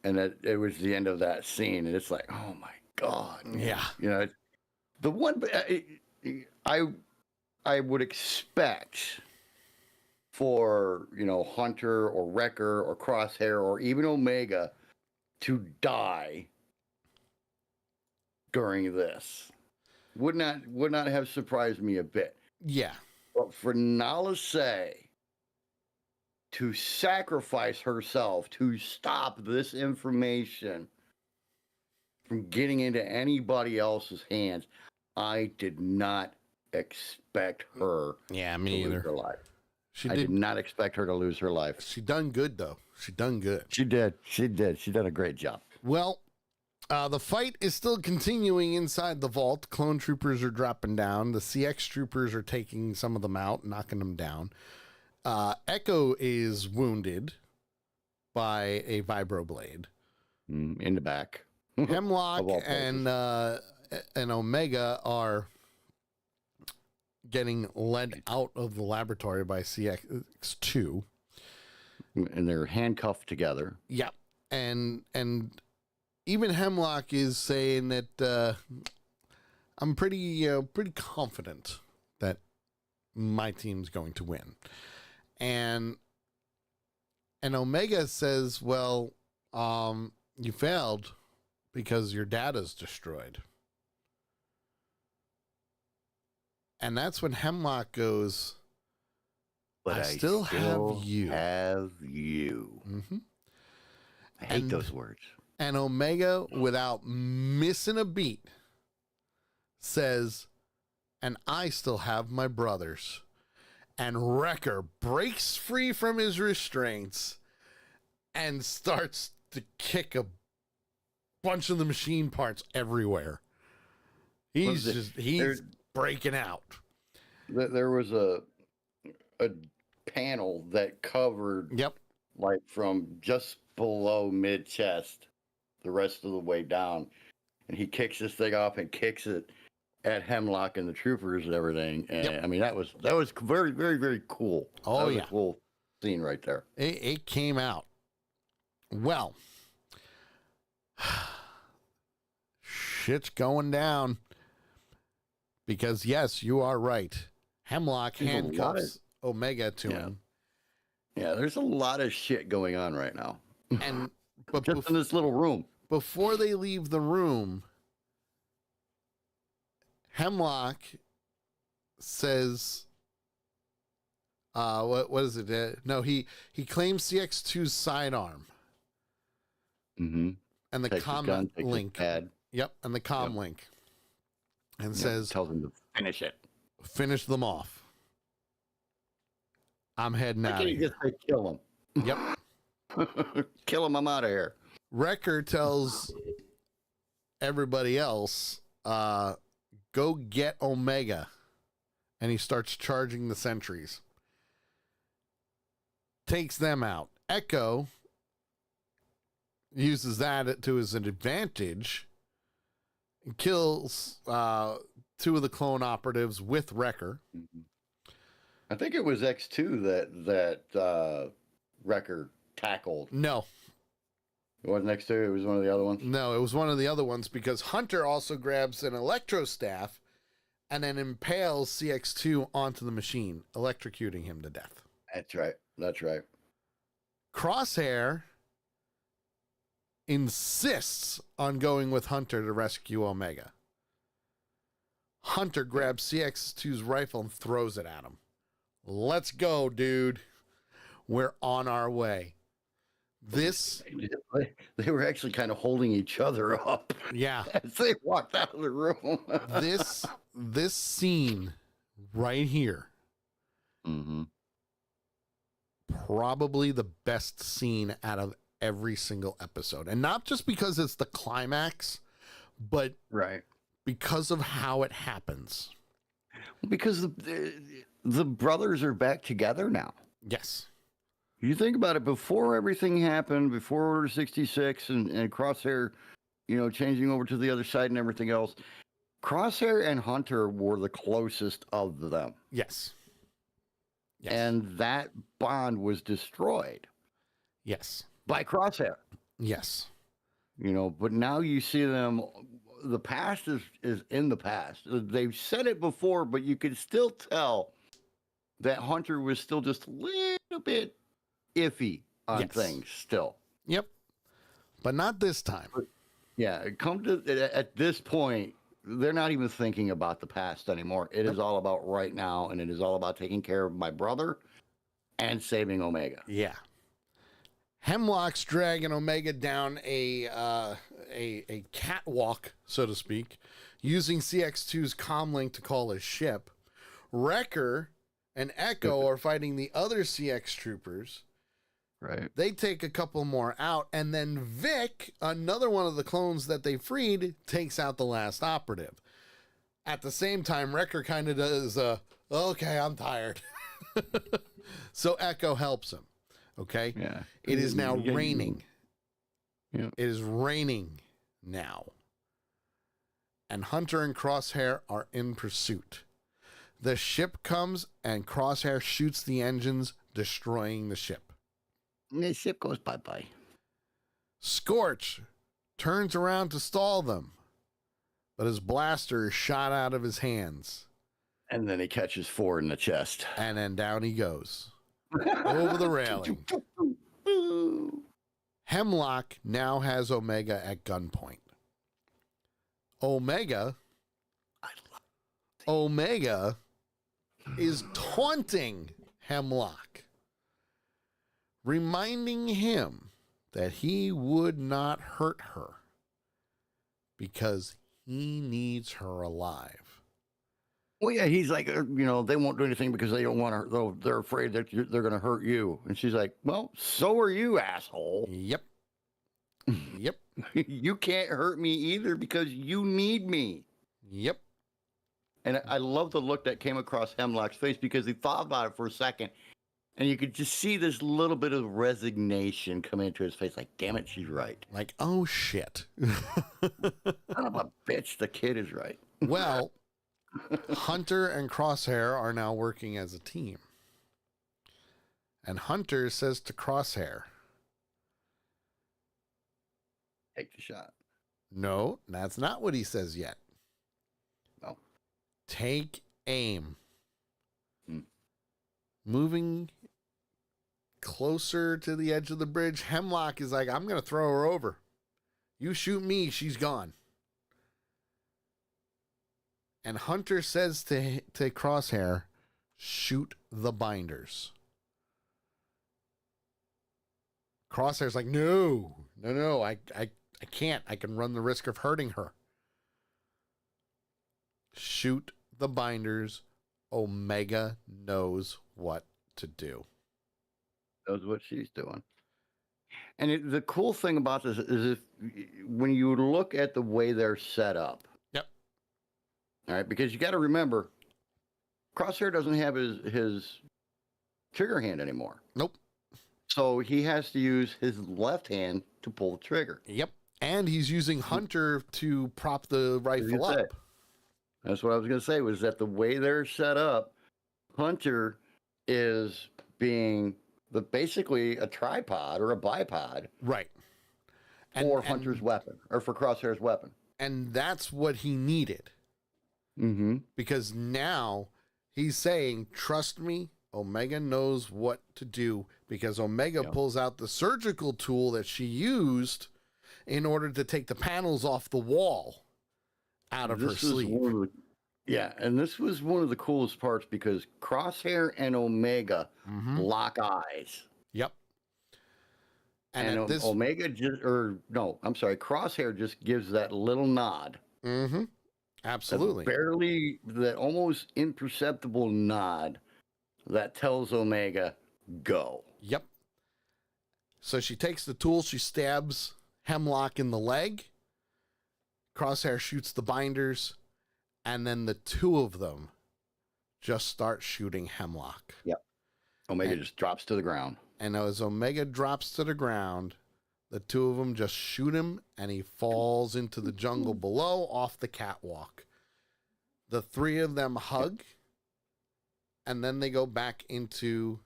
And it was the end of that scene. And it's like, oh my God. Yeah. The one I would expect for, Hunter or Wrecker or Crosshair or even Omega to die during this would not have surprised me a bit. Yeah. But for Nalase to sacrifice herself to stop this information from getting into anybody else's hands, I did not expect her to lose her life. She I did not expect her to lose her life. She done good, though. She done good. She did. She done a great job. Well, the fight is still continuing inside the vault. Clone troopers are dropping down. The CX troopers are taking some of them out, knocking them down. Echo is wounded by a vibroblade. In the back. Hemlock and Omega are getting led out of the laboratory by CX2. And they're handcuffed together. Yeah. And even Hemlock is saying that I'm pretty confident that my team's going to win. And Omega says, well, you failed because your data's destroyed. And that's when Hemlock goes, but I still have you. Mm-hmm. I hate those words. And Omega, without missing a beat, says, and I still have my brothers. And Wrecker breaks free from his restraints and starts to kick a bunch of the machine parts everywhere. He's breaking out. There was a panel that covered, yep, like from just below mid chest, the rest of the way down, and he kicks this thing off and kicks it at Hemlock and the troopers and everything. And Yep. I mean, that was very, very, very cool. Oh, that was yeah. a cool scene right there. It came out. Well, shit's going down. Because, yes, you are right. Hemlock There's a lot handcuffs Omega to him. Yeah, there's a lot of shit going on right now. And but Just in this little room. before they leave the room, Hemlock says, what is it? No, he claims CX2's sidearm. Mm-hmm. And the Takes his gun, comm takes his link. pad. Yep, and the comm link. And says, tells him to finish it. finish them off. I'm heading Why out can't of you here. just say kill him? Yep. Kill him, I'm out of here. Wrecker tells everybody else, go get Omega. And he starts charging the sentries. Takes them out. Echo uses that to his advantage and kills two of the clone operatives with Wrecker. I think it was X2 that Wrecker tackled. No, It wasn't X2, it was one of the other ones. no, it was one of the other ones because Hunter also grabs an electro staff and then impales CX2 onto the machine, electrocuting him to death. That's right. That's right. Crosshair insists on going with Hunter to rescue Omega. Hunter grabs CX2's rifle and throws it at him. Let's go, dude. We're on our way. This, They were actually kind of holding each other up yeah, as they walked out of the room. this scene right here, Mm-hmm. probably the best scene out of every single episode. And not just because it's the climax, but Right. because of how it happens. Because the brothers are back together now. Yes. You think about it, before everything happened, before Order 66 and Crosshair, changing over to the other side and everything else, Crosshair and Hunter were the closest of them. Yes. Yes. And that bond was destroyed yes. by Crosshair. Yes. But now you see them, the past is in the past. They've said it before, but you could still tell that Hunter was still just a little bit iffy on Yes. things still. Yep. But not this time. Yeah, at this point, they're not even thinking about the past anymore. It is all about right now, and it is all about taking care of my brother and saving Omega. Yeah. Hemlock's dragging Omega down a catwalk, so to speak, using CX2's comlink to call his ship. Wrecker and Echo are fighting the other CX troopers. Right. They take a couple more out, and then Vic, another one of the clones that they freed, takes out the last operative. At the same time, Wrecker kind of does, okay, I'm tired. So Echo helps him. Okay? Yeah. It is now Yeah, raining. Yeah. It is raining now. And Hunter and Crosshair are in pursuit. The ship comes, and Crosshair shoots the engines, destroying the ship. And the ship goes bye-bye. Scorch turns around to stall them, but his blaster is shot out of his hands. And then he catches Ford in the chest. And then down he goes. Over the railing. Hemlock now has Omega at gunpoint. Omega is taunting Hemlock, reminding him that he would not hurt her because he needs her alive. Well, yeah, he's like, they won't do anything because they don't want to. They're afraid that they're going to hurt you. And she's like, well, so are you, asshole. Yep. Yep. You can't hurt me either because you need me. Yep. And I love the look that came across Hemlock's face because he thought about it for a second. And you could just see this little bit of resignation come into his face. Like, damn it, she's right. Like, oh shit. Son of a bitch, the kid is right. Well, Hunter and Crosshair are now working as a team. And Hunter says to Crosshair, Take the shot. no, that's not what he says yet. No. Take aim. Hmm. Moving closer to the edge of the bridge, Hemlock is like, I'm going to throw her over. You shoot me, she's gone. And Hunter says to Crosshair, shoot the binders. Crosshair's like, no, I can't. I can run the risk of hurting her. Shoot the binders. Omega knows what to do. Knows what she's doing. And the cool thing about this is when you look at the way they're set up. Yep. All right, because you got to remember, Crosshair doesn't have his trigger hand anymore. Nope. So he has to use his left hand to pull the trigger. Yep. And he's using Hunter to prop the rifle up. That's what I was going to say, was that the way they're set up, Hunter is being basically a tripod or a bipod. Right. For Hunter's weapon, or for Crosshair's weapon. And that's what he needed. Mm-hmm. Because now he's saying, trust me, Omega knows what to do, because Omega pulls out the surgical tool that she used in order to take the panels off the wall out of her sleeve. And this was one of the coolest parts, because Crosshair and Omega lock eyes. Yep. And Crosshair just gives that little nod. Mm-hmm. Absolutely. That almost imperceptible nod that tells Omega, go. Yep. So she takes the tool, she stabs Hemlock in the leg. Crosshair shoots the binders, and then the two of them just start shooting Hemlock. Yep. Omega just drops to the ground. And as Omega drops to the ground, the two of them just shoot him, and he falls into the jungle below off the catwalk. The three of them hug, and then they go back into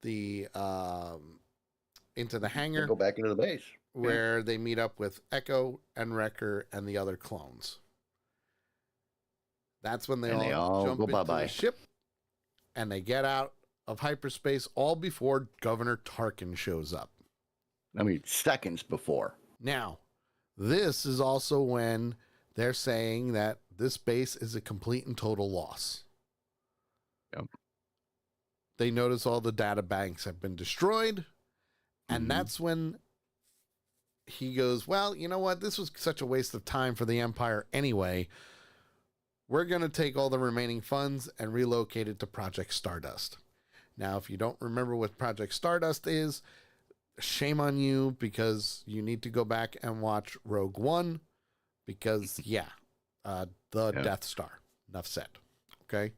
the hangar. They go back into the base, where they meet up with Echo and Wrecker and the other clones. That's when they all jump into the ship, and they get out of hyperspace, all before Governor Tarkin shows up. I mean, seconds before. Now, this is also when they're saying that this base is a complete and total loss. Yep. They notice all the data banks have been destroyed, and that's when he goes, well, you know what? This was such a waste of time for the Empire anyway. We're going to take all the remaining funds and relocate it to Project Stardust. Now, if you don't remember what Project Stardust is, shame on you, because you need to go back and watch Rogue One, because, the Death Star. Enough said. Okay?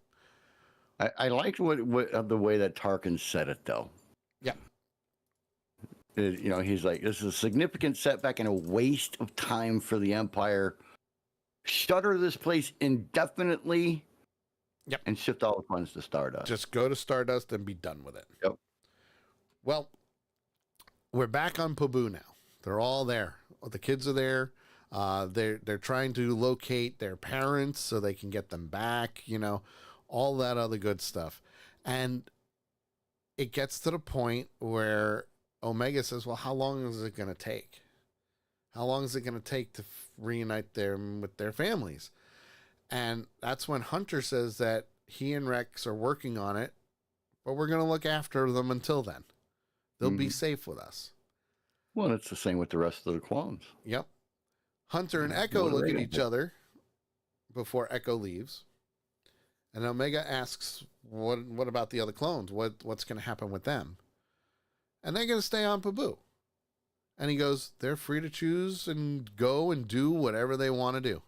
I liked the way that Tarkin said it, though. Yeah. He's like, this is a significant setback and a waste of time for the Empire. Shutter this place indefinitely. Yep. And shift all the funds to Stardust. Just go to Stardust and be done with it. Yep. Well, we're back on Pabu now. They're all there. The kids are there. They're trying to locate their parents so they can get them back, all that other good stuff. And it gets to the point where Omega says, well, how long is it going to take? How long is it going to take to reunite them with their families? And that's when Hunter says that he and Rex are working on it, but we're going to look after them until then. They'll be safe with us. Well, it's the same with the rest of the clones. Yep. Hunter and Echo look at each other before Echo leaves. And Omega asks, what about the other clones? What's going to happen with them? And they're going to stay on Pabu. And he goes, they're free to choose and go and do whatever they want to do.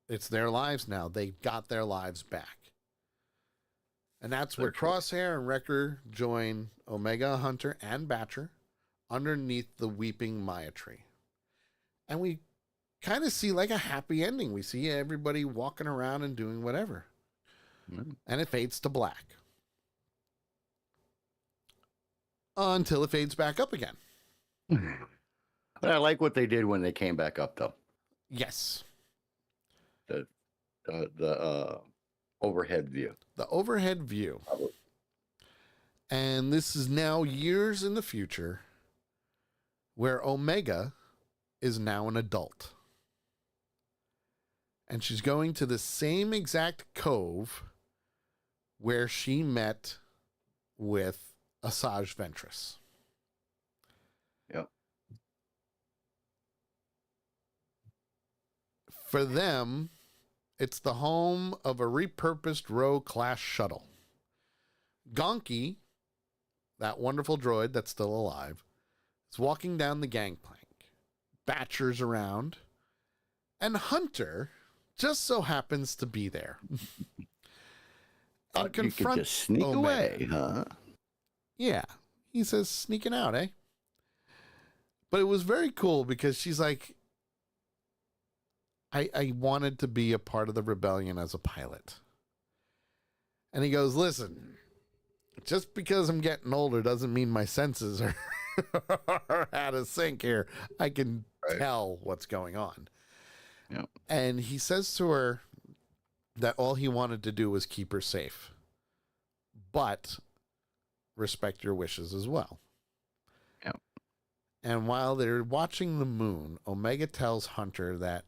It's their lives now. They got their lives back. And that's where Crosshair and Wrecker join Omega, Hunter, and Batcher underneath the weeping Maya tree. And we kind of see like a happy ending. We see everybody walking around and doing whatever. And it fades to black. Until it fades back up again. But I like what they did when they came back up, though. Yes. The overhead view. The overhead view. And this is now years in the future where Omega is now an adult. And she's going to the same exact cove where she met with Asajj Ventress. Yep. For them, it's the home of a repurposed Row-class shuttle. Gonki, that wonderful droid that's still alive, is walking down the gangplank. Batcher's around, and Hunter just so happens to be there. And you could just sneak away, huh? Yeah. He says, sneaking out, eh? But it was very cool because she's like, I wanted to be a part of the rebellion as a pilot. And he goes, listen, just because I'm getting older doesn't mean my senses are out of sync here. I can tell what's going on. Yep. And he says to her that all he wanted to do was keep her safe, but respect your wishes as well. Yep. And while they're watching the moon, Omega tells Hunter that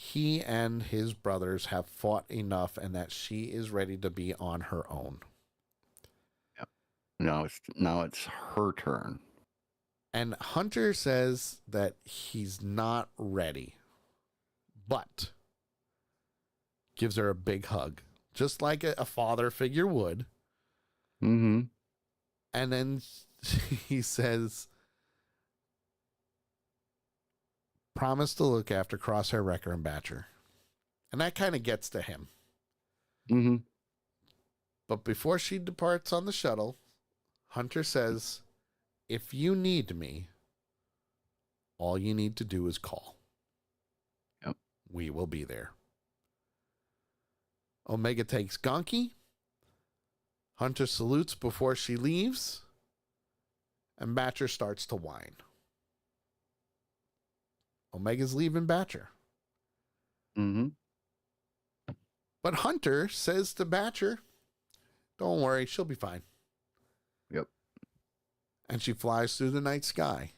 he and his brothers have fought enough and that she is ready to be on her own. Yep. Now it's her turn. And Hunter says that he's not ready, but gives her a big hug, just like a father figure would. Mm-hmm. And then he says, promise to look after Crosshair, Wrecker, and Batcher. And that kind of gets to him. Mm-hmm. But before she departs on the shuttle, Hunter says, if you need me, all you need to do is call. Yep. We will be there. Omega takes Gonki. Hunter salutes before she leaves. And Batcher starts to whine. Omega's leaving Batcher. Mm-hmm. But Hunter says to Batcher, don't worry, she'll be fine. Yep. And she flies through the night sky.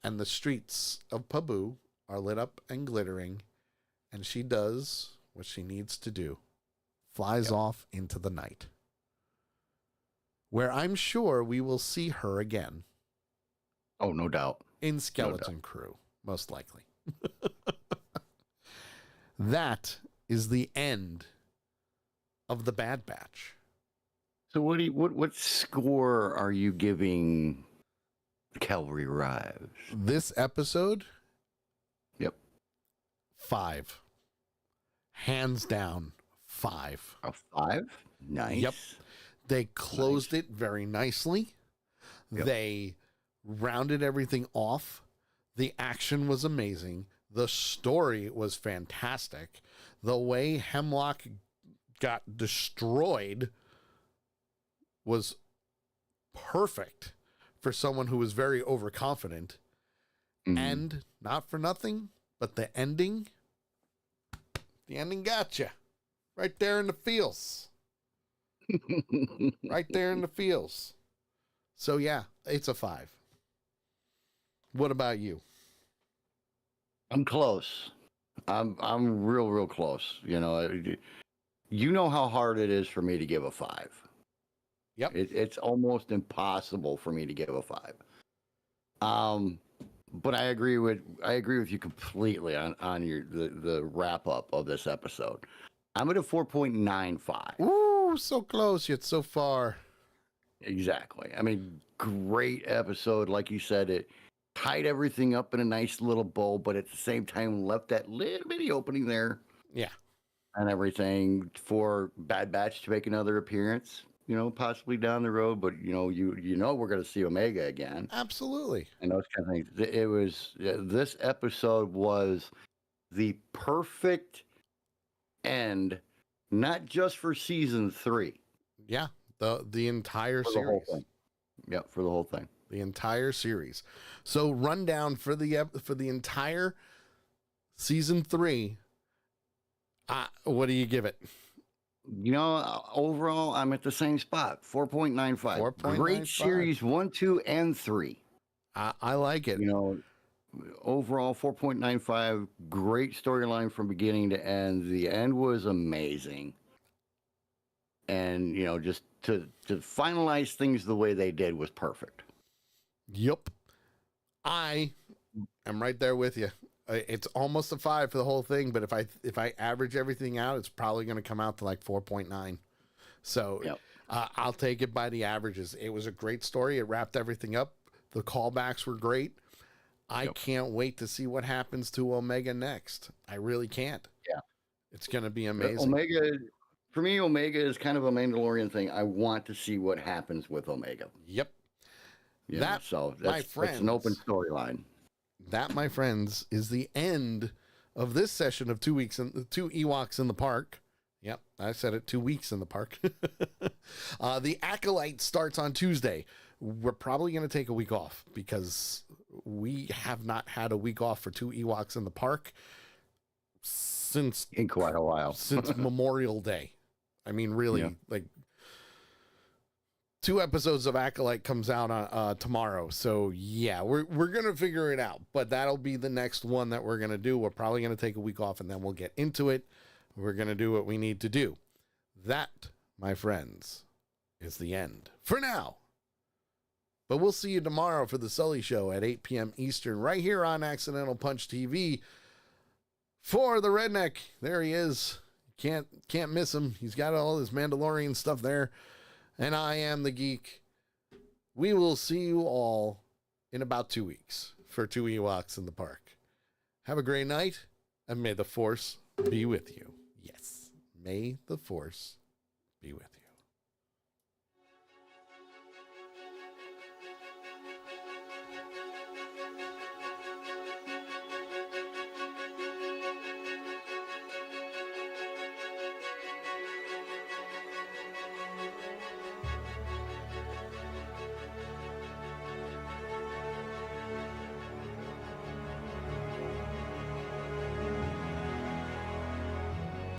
And the streets of Pabu are lit up and glittering. And she does what she needs to do. Flies off into the night. Where I'm sure we will see her again. Oh, no doubt. In Skeleton Crew, most likely. That is the end of the Bad Batch. So what score are you giving Cavalry Rise? This episode? Yep. 5. Hands down, 5. A 5? Nice. Yep. They closed it very nicely. Yep. They rounded everything off. The action was amazing. The story was fantastic. The way Hemlock got destroyed was perfect for someone who was very overconfident. Mm-hmm. And not for nothing, but the ending got you right there in the feels. Right there in the feels. So yeah, it's a 5. What about you? I'm close. I'm real close. You know how hard it is for me to give a 5. Yep. It's almost impossible for me to give a 5. But I agree with you completely on the wrap up of this episode. I'm at a 4.95. Ooh, so close yet so far. Exactly. I mean, great episode. Like you said, it tied everything up in a nice little bow, but at the same time left that little bitty opening there. Yeah. and everything for Bad Batch to make another appearance, possibly down the road. But we're going to see Omega again Absolutely. and those kind of things. It was this episode was the perfect end, not just for season 3, Yeah. The entire for the series. whole thing. Yep, for the whole thing. The entire series. So rundown for the entire season 3. What do you give it? Overall, I'm at the same spot, 4.95. 4.95. Great series 1, 2, and 3. I like it. Overall 4.95. Great storyline from beginning to end. The end was amazing, and just to finalize things the way they did was perfect. Yep. I am right there with you. It's almost a 5 for the whole thing, but if I average everything out, it's probably going to come out to like 4.9. So Yep. I'll take it by the averages. It was a great story. It wrapped everything up. The callbacks were great. I can't wait to see what happens to Omega next. I really can't. Yeah. It's going to be amazing. Omega, for me, Omega is kind of a Mandalorian thing. I want to see what happens with Omega. Yep. So my that's friends, an open storyline. That, my friends, is the end of this session of 2 weeks and 2 Ewoks in the park. Yep, I said it, 2 weeks in the park. The Acolyte starts on Tuesday. We're probably going to take a week off because we have not had a week off for 2 Ewoks in the park since In quite a while. since Memorial Day. I mean, really, like 2 episodes of Acolyte comes out on tomorrow. So yeah, we're going to figure it out, but that'll be the next one that we're going to do. We're probably going to take a week off and then we'll get into it. We're going to do what we need to do. That, my friends, is the end for now. But we'll see you tomorrow for the Sully Show at 8 p.m. Eastern, right here on Accidental Punch TV. For the redneck, there he is. Can't miss him. He's got all his Mandalorian stuff there. And I am the geek. We will see you all in about 2 weeks for 2 Ewoks in the park. Have a great night, and may the Force be with you. Yes, may the Force be with you.